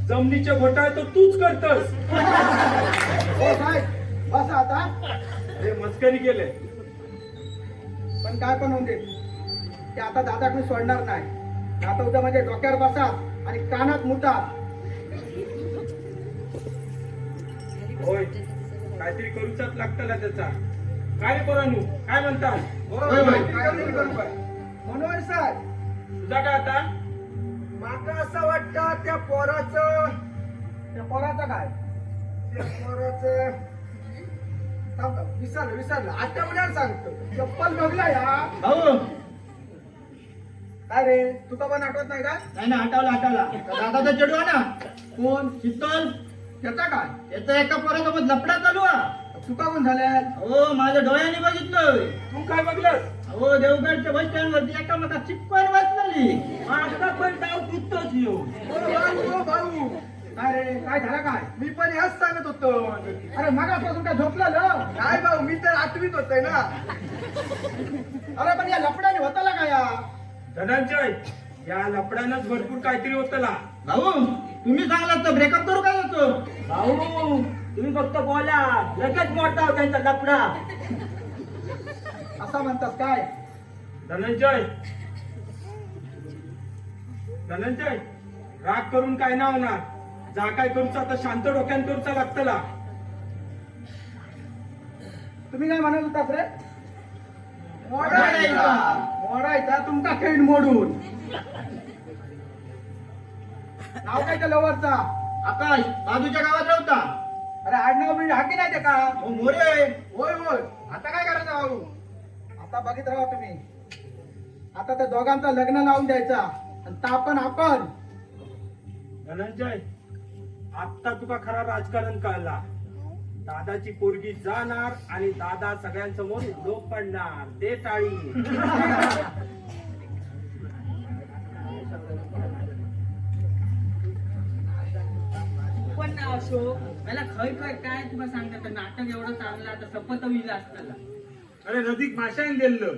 जमिनीचे घोटाळे तर तूच करतस. हो साहेब बस आता. अरे मस्करी केले. पण काय पण होते ते आता दादा मी सोडणार नाही. आता उद्या माझ्या डोक्यावर बसा आणि कानात मुता. होय काहीतरी करूचाच लागतं ना त्याचा. काय रे पोरांनो काय म्हणतात. मनोहर साहेब तुझा काय आता. माका असं वाटतं त्या पोराचं काय त्या पोराचं विसरलं आता मला सांगतो. चप्पल बघला या भाऊ काय रे तुका पण आठवत नाही का? नाही ना आठवला दादाचा चेडू आहे ना कोण शीतल त्याचा काय त्याचा एका पोरासोबत लफडा चालू आहे. तुका कोण झाल्या? हो माझ्या डोळ्यांनी बघितलं. तू काय बघलस. हो देवगडच्या बस स्टँड वरती एकामेका चिपकन बसलेली. आता पण डाव पितोच येऊ. भाऊ काय रे काय झालं काय? मी पण हेच सांगत होतो. अरे मगापासून काय झोपलं काय भाऊ? मी तर आठवीत होतोय ना. अरे पण या लफड्याने होताला का या? धनंजय या लफड्यानंच भरपूर काहीतरी होतला. भाऊ तुम्ही सांगलात तर ब्रेकअप करू काय होतो. भाऊ तुम्ही फक्त बोला लगेच मोठा त्यांचा लफडा. असं म्हणतात काय? धनंजय राग करून काय ना होणार. जा काय करूचा तर शांत डोक्यान करूचा लागतला. तुम्ही काय म्हणत होता रे? मोडायचा तुमचा खेळ मोडून. नाव काय त्या लवरचा? आकाश बाजूच्या गावात नव्हता. अरे आडनाव मी हाकी नाही ते का? हो मोरे होय होय. आता काय करायचं भाऊ? आता बघित राहा तुम्ही. आता त्या दोघांचं लग्न लावून द्यायचा आणि तापण आपण. धनंजय आता तुका खरा राजकारण कळला. दादाची पोरगी जाणार आणि दादा सगळ्यांसमोर लोक पडणार. दे टाळी. पण ना अशोक मला खय काय तुला सांगतात नाटक एवढं चांगलं आता सपत होईल असताना. अरे नदीक माशाने दिलं.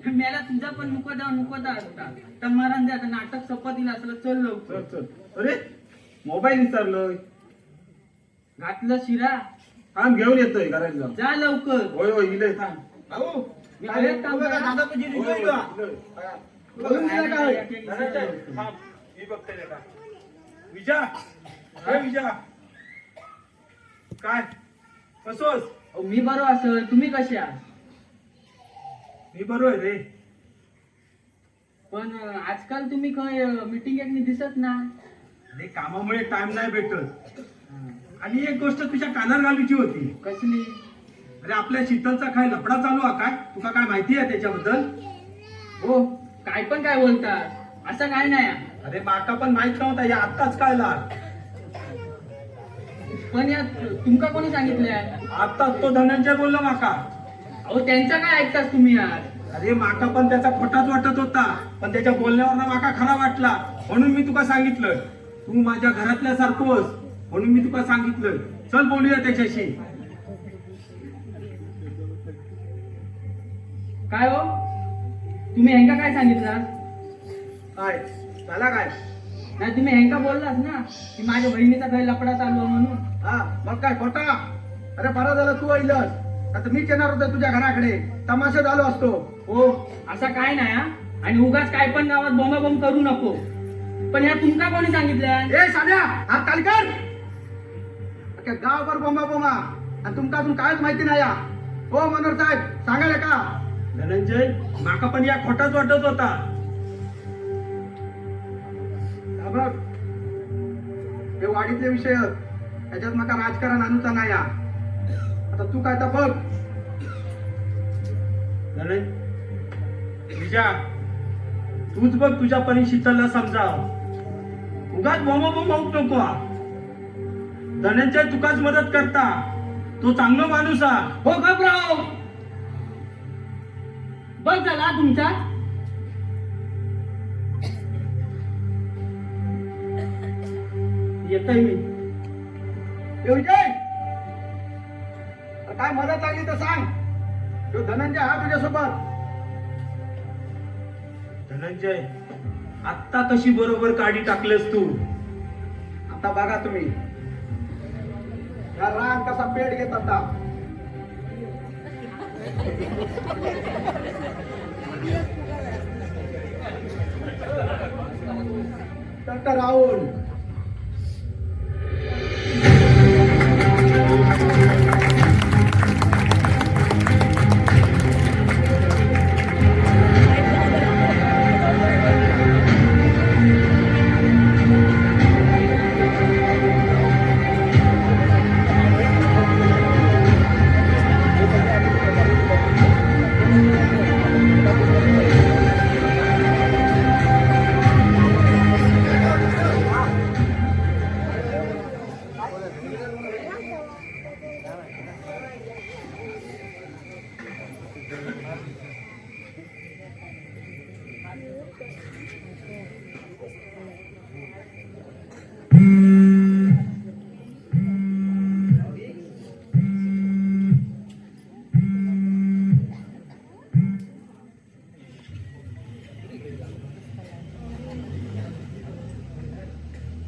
मला तुझा पण मुकोदा असता तर मरण द्या नाटक सपत येईल असलं. चल लवकर. चल. अरे मोबाईल विसरलोय. घातलं शिरा थांब घेऊन येतोय घरात जाऊन. जा लवकर. होय होय इले थांब. भाऊ मी घरात काम करा. दादा तुझी होय, होय, इले. बोलून दिलं काय? धनंजय, थांब. मी बघते रे का. विजा हे विजा काय कसोस. मी बरो असेल तुम्ही कसे आहात? मी बरोबर रे. पण आजकाल तुम्ही काय मीटिंग एक दिसत ना. अरे कामामुळे टाइम नाही भेटत. आणि एक गोष्ट तुझ्या कानावर घालूची होती. कसली? अरे आपल्या शीतलचा काय लफडा चालू हा काय तुका काय माहिती आहे त्याच्याबद्दल? हो काय पण काय बोलतात असं काय नाही अरे माका पण माहित नव्हता, या आत्ताच कळला. पण या तुमका कोणी सांगितलंय? आता तो धनंजय बोलला माका. अहो त्यांचा काय ऐकतास तुम्ही आज? अरे माका पण त्याचा खोटाच वाटत होता, पण त्याच्या बोलण्यावर माका खरा वाटला, म्हणून मी तुका सांगितलं. तू माझ्या घरातल्या सारखोस म्हणून मी तुका सांगितलं. चल बोलूया त्याच्याशी. काय हो तुम्ही ह्यांका काय सांगितलं? काय झाला काय? नाही तुम्ही ह्यांका बोललास ना की माझ्या बहिणीचा काही लपडा चालू आहे म्हणून. हा मग काय खोटा? अरे बरं झालं तू ऐलस, आता मीच येणार होतो तुझ्या घराकडे, तमाशा झालो असतो. हो असं काय नाही हा. आणि उगाच काय पण गावात बोंबाबोंब करू नको. पण ह्या तुमका कोणी सांगितलं? ए साध्या हात खाली कर. अख्ख्या गावभर बोंबा बोंबा आणि तुमका अजून कायच माहिती नाही या. हो मनोहर साहेब सांगायला का? धनंजय माका पण या खोटाच वाटत होता. हा बघ हे वाडीतले विषय आहेत. त्याच्यात माका राजकारण आणूचा नाही या. आता तू काय तर बघ. विजा तूच बघ तुझ्या परी शीतलला समजाव. उगाच बोंबाबोंब होऊ नको. धनंजय तुकाच मदत करता, तो चांगला माणूस हा. हो गपराव बघ झाला तुमचा. येतोय मी. ए विजय काय मदत लागली तर सांग. तो धनंजय हा तुझ्यासोबत. धनंजय आत्ता कशी बरोबर काढी टाकलेस तू. आता बघा तुम्ही या रान कसा पेट घेत आता. तर राहुल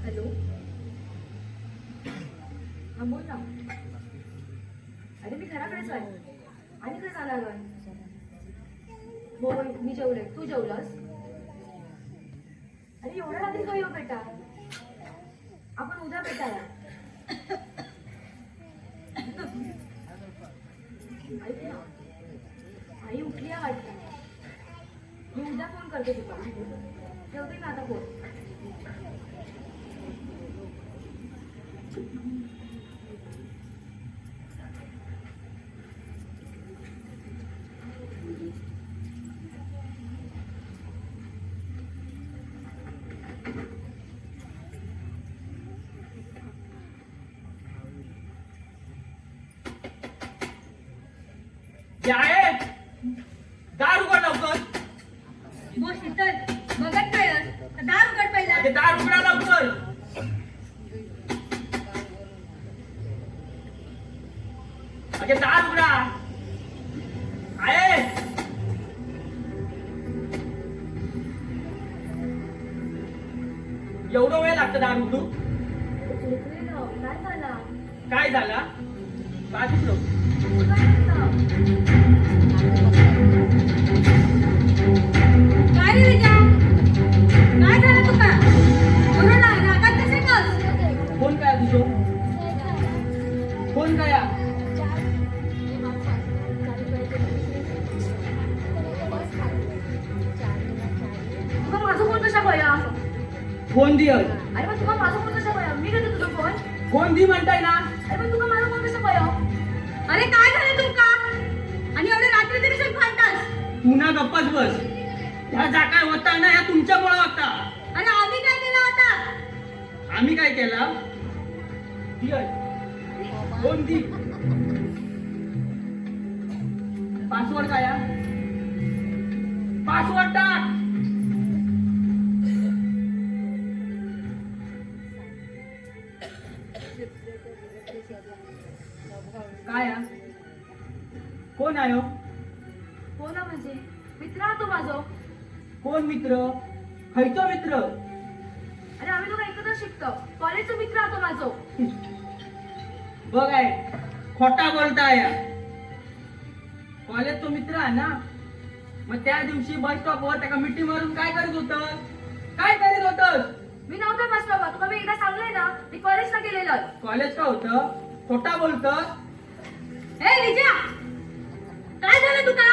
हॅलो हा बोल ना. अरे मी घराकडेच आहे. आणि काय झालं गं? हो मी जेवले. तू जेवलास? अरे एवढा रात्री काय येऊ बेटा? आपण उद्या भेटायला. ऐक ना आई उठली आहे वाटतं. मी उद्या फोन करते तुला. ठेवते ना आता फोन. आहे दार उघड लवकर. हो शीतल बघत काय दार उघड पहिला. अरे दार उघडा लवकर. अरे दार उघडा. आहे एवढं वेळ लागतं दार उघडू. काय झाला? काय झाला? बाजूच नको. काय रे विजा? काय झालं तुका? एवढं रागात कसे कस? कोण काय तुझं? कोण काय? तुका माझा फोन कशा बया? फोन दे. अरे पण तुका माझा फोन कशा बया? मी घेते तुझा फोन. फोन दे म्हणताय ना. अरे पण तुका माझा फोन कशा बया? अरे काय झालं तुमका? आणि एवढे रात्रीचे कशाला भांडतास? तू ना गप्पाच बस. ह्या जा काय होता ना ह्या तुमच्यामुळे होता. आणि आम्ही काय केलं आता? आम्ही काय केला ती आहे. कोण ती पासवर्ड काय पासवर्ड टाक. काय कोण आहे हो? हो ना, म्हणजे मित्र हा तो माझो. कोण मित्र खयचो मित्र? अरे आम्ही लोक एकत्र शिकतो. कॉलेजचा मित्र हा तो माझो. बघ आहे खोटा बोलताय. कॉलेज तो मित्र आहे ना. मग त्या दिवशी बस स्टॉपवर त्या मिठी मारून काय करीत होत? काय करीत होत? मी नव्हतं बस बाबा, तुला मी एकदा सांगलंय ना, मी कॉलेजला गेलेलं. कॉलेज का होतं? खोटा बोलतोस. हे विजया, काय झालं तुका?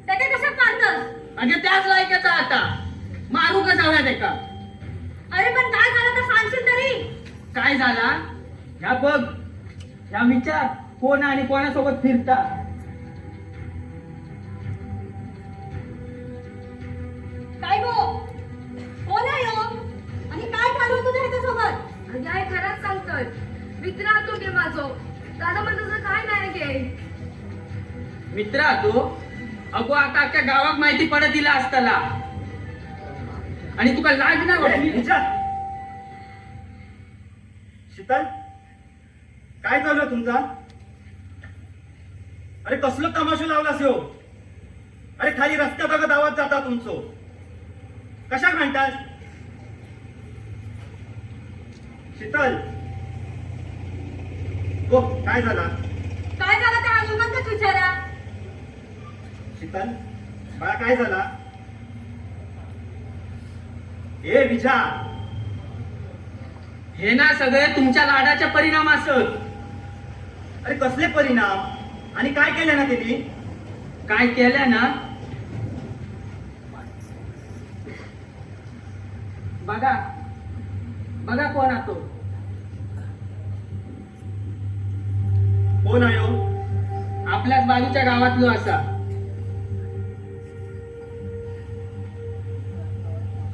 त्याच्या कशात मारतस? म्हणजे त्याच लायकाचा आता मारू का जाऊया त्याका? अरे पण काय झालं तर सांगशील तरी. काय झाला ह्या बघ. ह्या विचार कोण आणि कोणासोबत फिरता. काय गो, कोण आहे हो? आणि काय झालं तुझ्या ह्याच्यासोबत? काय खरंच सांगतोय, मित्र हा तो गे माझो. दादा पण तुझं काय नाही गे. मित्र तू अगो आता अख्ख्या गावात माहिती पडत दिला असताला. आणि तुका लाज नाही वाटली? शीतल, काय चालू तुमचा? अरे कसलं तमाशा लावलास हो? अरे खाली रस्त्या बघत आवाज जाता तुमचो. कशा म्हणतास? शीतल, हो काय झाला? काय झालं त्या आजोबांचाच विचारा. शीतल बाळा काय झाला? ए विजा, हे ना सगळे तुमच्या लाडाचे परिणाम असत. अरे कसले परिणाम? आणि काय केलं ना त्यांनी? काय केलं ना बघा बघा कोण तो. कोण आहे हो? आपल्याच बाजूच्या गावातलो असा.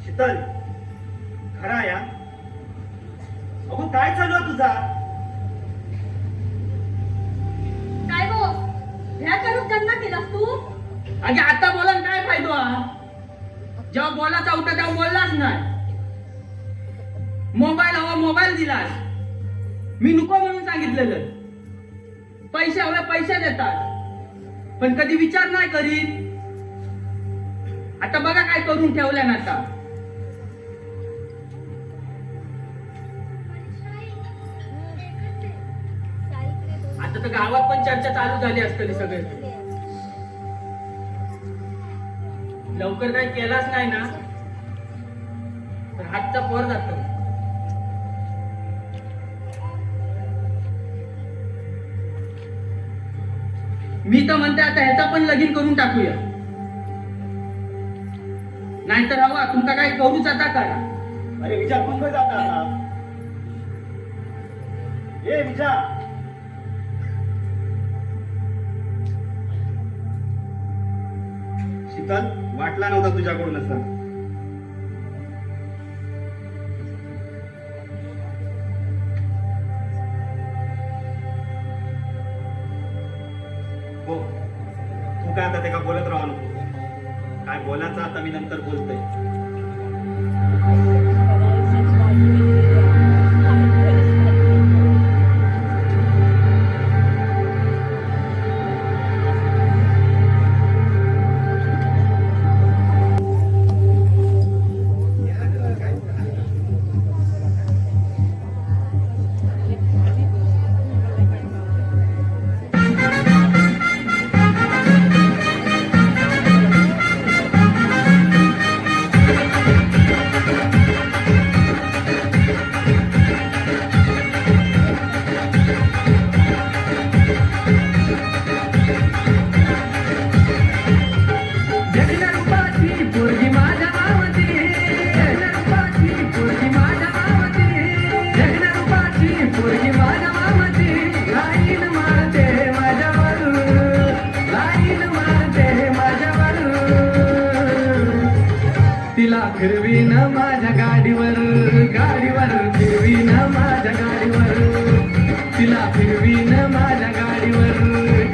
शीतल खरा या अगो काय चालू आहे तुझा? काय गो, ह्या करून जन्म केलास तू? अगे आता बोला काय फायदो हा? जेव्हा बोलायचा होता तेव्हा बोललाच नाही. मोबाईल हवा मोबाईल दिलास. मी नको म्हणून सांगितलेलं. पैसे हवे पैसे देतात पण कधी विचार नाही करीत. आता बघा काय करून ठेवल्या ना आता. आता तर गावात पण चर्चा चालू झाली असतली सगळे. लवकर काही केलाच नाही ना तर हातचा पोर जात. मी तर म्हणते आता ह्याचा पण लगीन करून टाकूया. नाहीतर हवा तुमचा काही करूच आता करा. अरे विचार कुठं जाता आता? ए विचार, शीतल वाटला नव्हता तुझ्याकडून असं. हो तू काय आता ते का बोलत राहा नको. काय बोलायचं आता मी नंतर बोलतोय. लाईन मारते माझ्यावर. तिला फिरवीन माझ्या गाडीवर गाडीवर फिरवीन माझ्या गाडीवर तिला फिरवीन माझ्या गाडीवर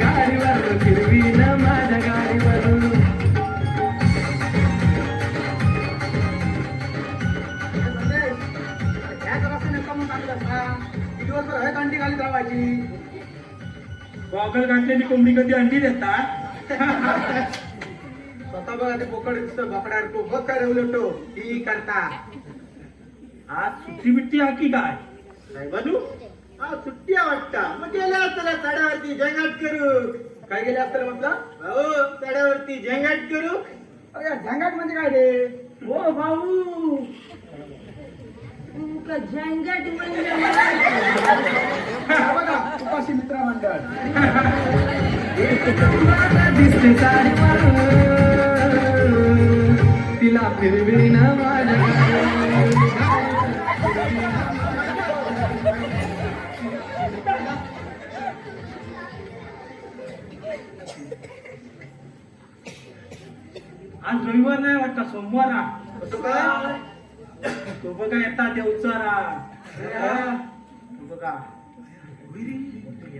गाडीवर फिरवीन माझ्या गाडीवर दिवसभर हळद अंडी खाली धावायची. गॉगल घातलेली कोंबडी कधी अंडी देतात स्वतः बघा ते पोकळ दिसतं बोकड्यावर तो बघ काय रेवलं तो ही करता. आज सुट्टी बिट्टी हा की काय काय बनू हा सुट्टी वाटता मग गेल्या असताना चढ्यावरती झंगाट करू. काय गेले असतं म्हटलं. हो चढ्यावरती झंगाट करू. अरे झंगाट म्हणजे काय रे. हो भाऊ तुमका झंझट म्हणजे मला हा बघा उपाशी मित्र मंडळ. दिसते साडीवर तिला फिरवीन माझ्या गाडीवर आज रविवार नाही वाटता सोमवार हा. कसं काय. तो बघा येतात ते उचारा बघा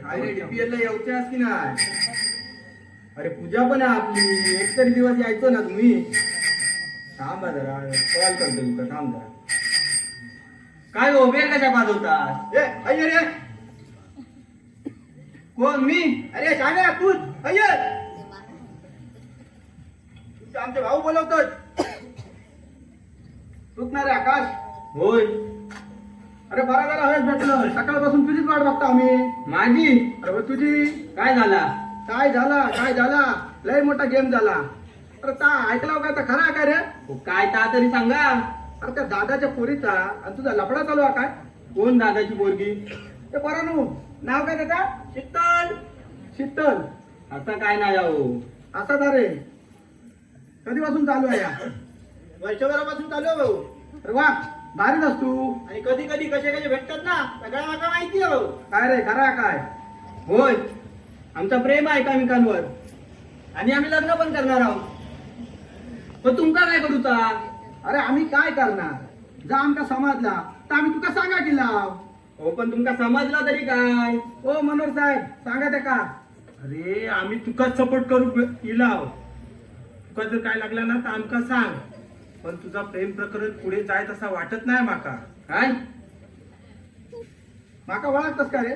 काय रे DPL ला यायच्यास की नाही. अरे पूजा पण आहे आपली. एक तरी दिवस यायचो ना तुम्ही. थांबा जरा कॉल करतो तुका. थांब जरा. काय हो बेल कशा पाजवतात ए अय्यर ये. कोण मी अरे शाण्या तूच अय्यर. तू आमचे भाऊ बोलवतोच. तूच ना रे आकाश. होय अरे बरा झाला हवेच भेटलं. सकाळपासून तुझीच वाट बघता आम्ही. माझी अरे बा तुझी. काय झाला काय झाला लय मोठा गेम झाला. अरे ता ऐकला का तर खरा काय रे. काय ता तरी सांगा अरे त्या दादाच्या पोरीचा आणि तुझा लफडा चालू आहे काय. कोण दादाची पोरगी ते परानू नाव काय त्याचा. शीतल. असं काय नाही हो असा दा रे. कधीपासून चालू आहे या. वर्षभरापासून चालू आहे भाऊ. अरे वा भारीच असतो. आणि कधी कधी कसे कसे भेटतात ना सगळ्या माका माहिती आहे भाऊ. काय रे खरा काय. होय आमचा प्रेम आहे एकामेकांवर आणि आम्ही लग्न पण करणार आहोत. पण तुमका काय करूचा अरे आम्ही काय करणार. जा आमका समजला तर आम्ही तुका सांगा की लाव. हो पण तुमका समजला तरी काय ओ मनोहर साहेब सांगा ते का. अरे आम्ही तुकाच सपोर्ट करू इलाव. तुका जर काय लागला ना तर आमका सांग. पण तुझा प्रेम प्रकरण पुढे जाय तसा वाटत नाही माका. काय माका ओळखतस का रे.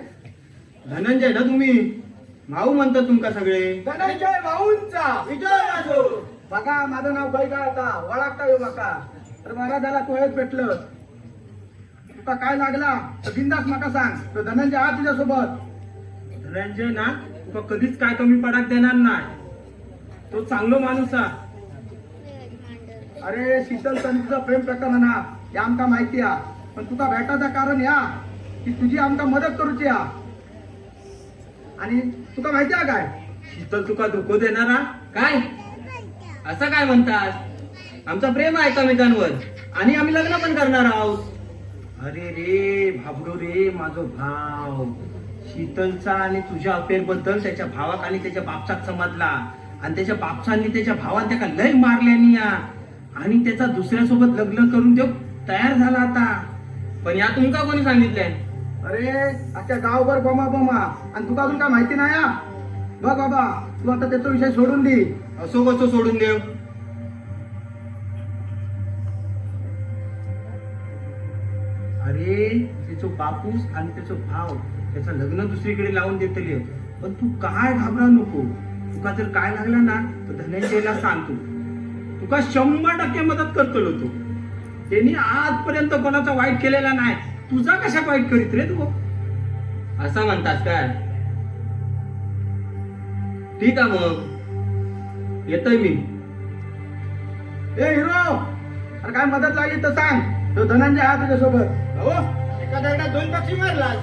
धनंजय ना तुम्ही भाऊ म्हणतात तुमका सगळे धनंजय भाऊंचा विजय असो. बघा माझं नाव काय काय आता ओळखता येऊ माका. तर मला झाला तो हेच भेटलं. तुका काय लागला तर बिंदास माका सांग. तो धनंजय हा तुझ्यासोबत. धनंजय ना तुका कधीच काय कमी पडाक देणार नाही. तो चांगलो माणूस हा. अरे शीतल तुझं प्रेम प्रकरण हा हे आमका माहिती हा. पण तुका भेटायचं कारण या की तुझी आमका मदत करूची हा. आणि तुका माहिती आहे काय. शीतल तुका धोको देणारा. काय असं काय म्हणतात आमचा प्रेम आहे एकामेकांवर आणि आम्ही लग्न पण करणार आहोत. अरे रे भाबडो रे माझो भाव. शीतलचा आणि तुझ्या अफेअर बद्दल त्याच्या भावाक आणि त्याच्या बापचाक समजला. आणि त्याच्या बापसांनी त्याच्या भावान त्याला लय मारल्यानी या. आणि त्याचा दुसऱ्यासोबत लग्न करून तो तयार झाला आता. पण या तुमका कोणी सांगितलंय. अरे अख्ख्या गावभर बोमा आणि तुका अजून काय माहिती नाही हा. बघ बाबा तू आता त्याचा विषय सोडून दे. असो कसो सोडून देव. अरे त्याचो बापूस आणि त्याचो भाव त्याचं लग्न दुसरीकडे लावून देतले. पण तू काय घाबरा नको. तुका जर काय लागला ना तर धनंजयला सांगतो. तुका 100% मदत करतो तो. त्यांनी आजपर्यंत कोणाचा वाईट केलेला नाही. तुझा कशा वाईट करीत रे तू. असं म्हणतात काय ठीक आहे मग येतोय मी. ए हिरो अरे काय मदत लागली तर सांग. तो धनंजय हा तुझ्यासोबत. हो एका दगडात 2 पक्षी मारलास.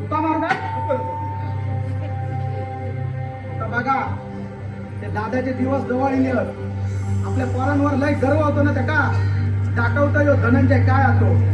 तुका मारणार. आता बघा ते दादाचे दिवस जवळ येईल. आपल्या पोरांवर लय गर्व होतो ना त्याका. दाखवता यो धनंजय काय होतो.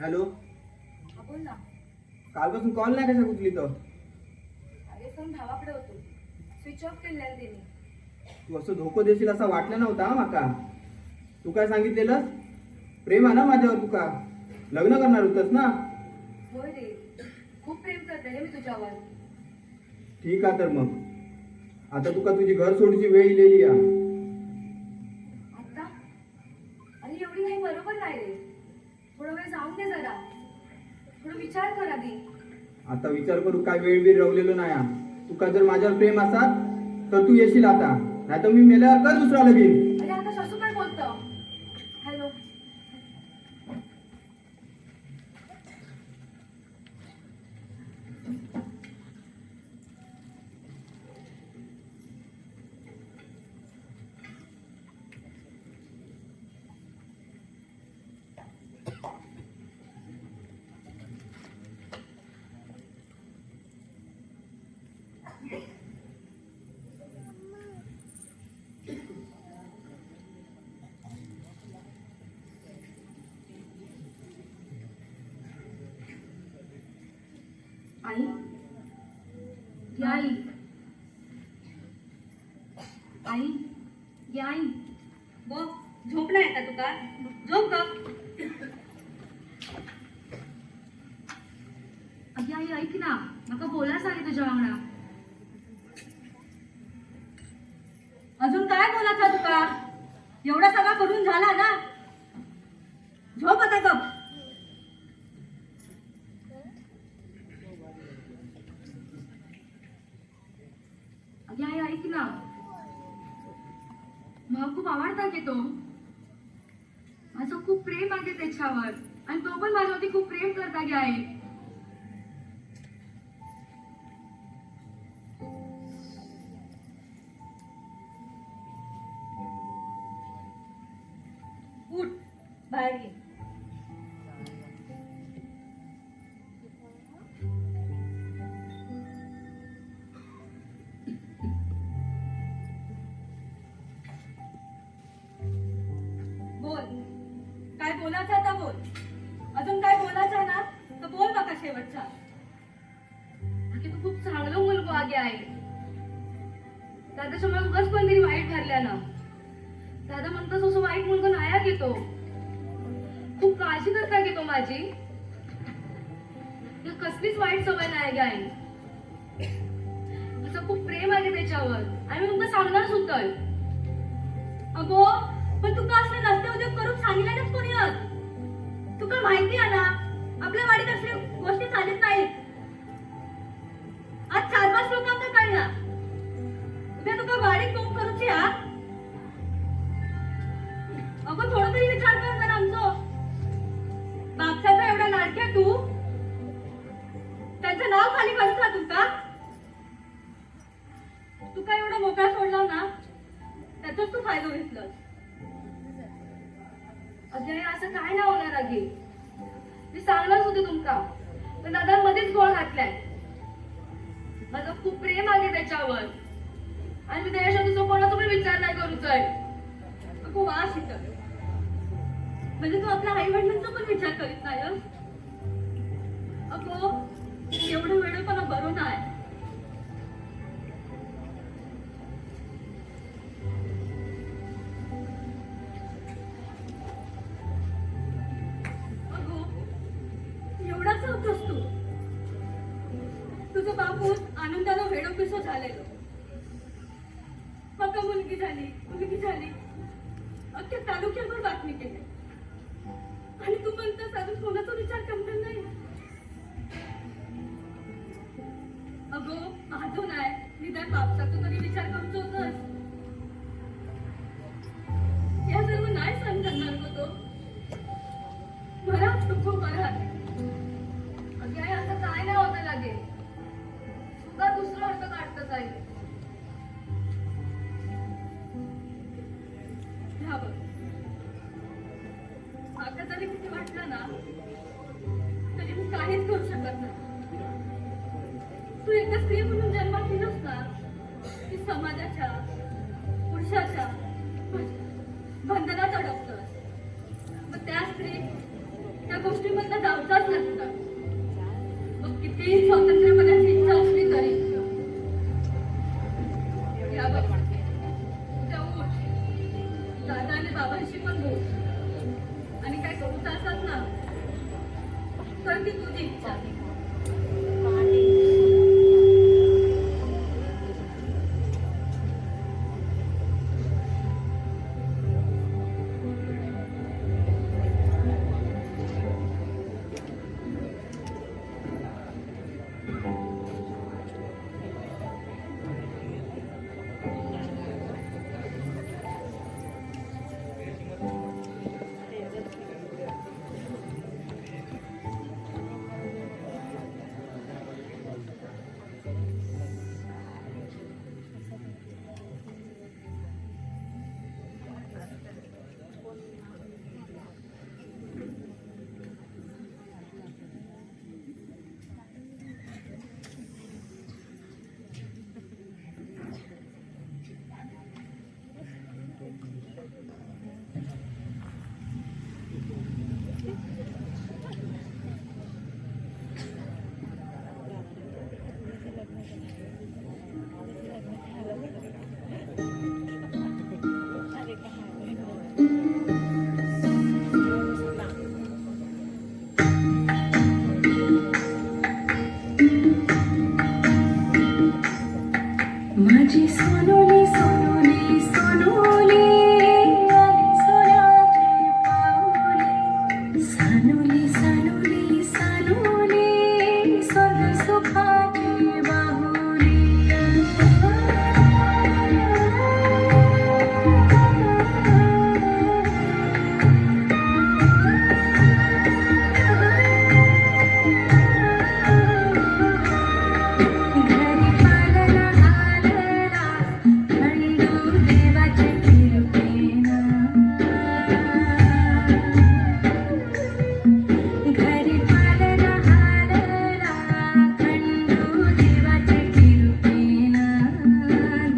हॅलो, बोल ना. कालपासून कॉल नाही कशा उचली तो? अरे फोन भावाकडे होतो, स्विच ऑफ केलेला त्याने. तू असं धोको देशील असा वाटलं नव्हता हा माका. तू काय सांगितलेलं? प्रेम आहे ना माझ्यावर, तुका लग्न करणार होतस ना? होय रे, खूप प्रेम करते रे मी तुझ्यावर. ठीक आहे तर मग आता तुका तुझी घर सोडची वेळ इलेली आहे. आता अरे एवढी नाही, बरोबर नाही रे. थोडा वेळ जाऊन दे जरा, थोडं विचार कर आधी. आता विचार करू काय वेळ बीर रवलेलो नाही हा. तुका जर माझ्यावर प्रेम असाल तर तू येशील आता, नाही तर मी मेल्यावर कर दुसरा लगीन. अरे आता सासू काय बोलतो? हॅलो, आई, या आई. आई, या आई. बघ, झोप नाही येत तुका? झोप का? अगे आई, ऐक ना, नका बोला सांगे तुझ्या वांगडा. अजून काय बोलायचं तुका? एवढा सगळा करून झाला ना, झोप आता गप. अगे आई, ऐक ना, मला खूप आवडता की तो. माझं खूप प्रेम आहे त्याच्यावर, आणि तो पण माझ्यावरती खूप प्रेम करता की आई. उठ, बाहेर घे. बोल, काय बोलायचं आता बोल. अजून काय बोलायचं ना तर बोल बघा शेवटचा. आगे तू खूप चांगलं मुलगा आगे आहे. दादाच्या मला उगाच पण तरी वाईट ठरल्या ना. दादा म्हणतात असं वाईट मुलगा नाया घेतो, खूप काळजी करता घेतो माझी. कसलीच वाईट सवय नाही गे आई. असं खूप प्रेम आहे त्याच्यावर, आणि मी मग सांगणार सुद्धा. अगो पण तुका असले नसते उद्योग करून सांगितलं कोणी? तुका माहिती आहे ना आपल्या वाडीत असल्या गोष्टी चालत नाहीत. आज 4-5 लोकांना कळला, उद्या तुका वाडीत कोण करूची हा? अगो थोडं तरी विचार कर जरा आमचो. बापसाचा एवढा लाडक्या तू, त्यांचं नाव खाली बसला तुका एवढा मोकळा सोडला ना, त्याचाच तू फायदा घेतलास. अजय असं काय ना होणार आगी. मी सांगणारच होते तुमका, पण दादा मध्येच गोळ घातलाय. माझं खूप प्रेम आहे त्याच्यावर, आणि मी त्याच्या तुझं कोणाचा पण विचार नाही करूच आहे. अगो वास इथं, म्हणजे तू आपल्या आई वडिलांचा पण विचार करीत नाही. अगो एवढं वेळेपणा बरं नाही. एवढाच होतोस तू. तुझं बापूस आनंदाला वेडोपिसो झालेलो. फक्त मुलगी झाली अख्ख्या तालुक्यावर बातमी केली, आणि तू म्हणतोस अजून कोणाचा विचार करणार नाही. अगो माझो नाही, निदान बापसाचा तरी विचार करतो होतस. या सर्व नाही सहन करणार गो तो. बराच दुःख बरा. अगे असं काय नाही होतं लागेल, तुझा दुसरा अर्थ काढत जाईल. आता जरी किती वाटलं ना तरी मी काहीच करू शकत नाही. तू एका स्त्री म्हणून जन्मात येतोस ना, ती समाजाच्या पुरुषाच्या बंधनात अडकतोस. मग त्या स्त्री त्या गोष्टीमधनं जाऊ माझी सोनुली सोनुली सोनुली आली सोन्याची पाऊले सानुली सानुली सानुली स्वर्ग सुखाची बाहुली घरी पालना हालला खंडू देवाच्या कृपेना घरी पालना हालला खंडू देवाच्या कृपेना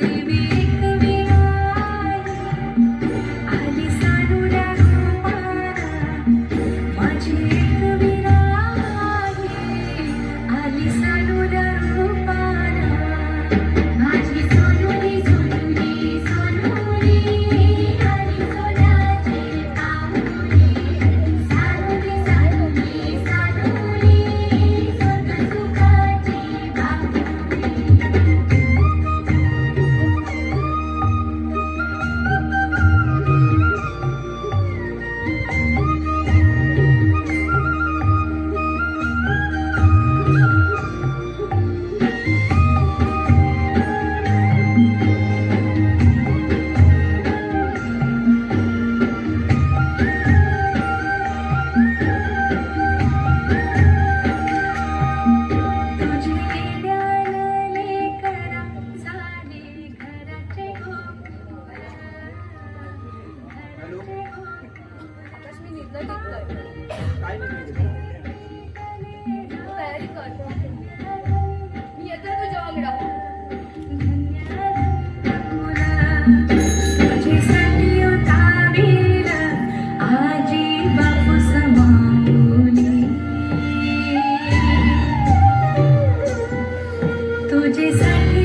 देवी एकविराई आली सानुऱ्या रूपाना माझी एकविराई आली सानुऱ्या रूपाना माझी सोनुली सोनुली सोनुली आली सोन्याची पाऊली सानुली सानुली सानुली स्वर्ग सुखाची बाहुली तुझे वेड्याले करा झाले घराचे काय नाही तयारी कर मी येते तुझ्या वांगडा तुझ्यासाठी ताबीर आजी बापू समावली तुझ्यासाठी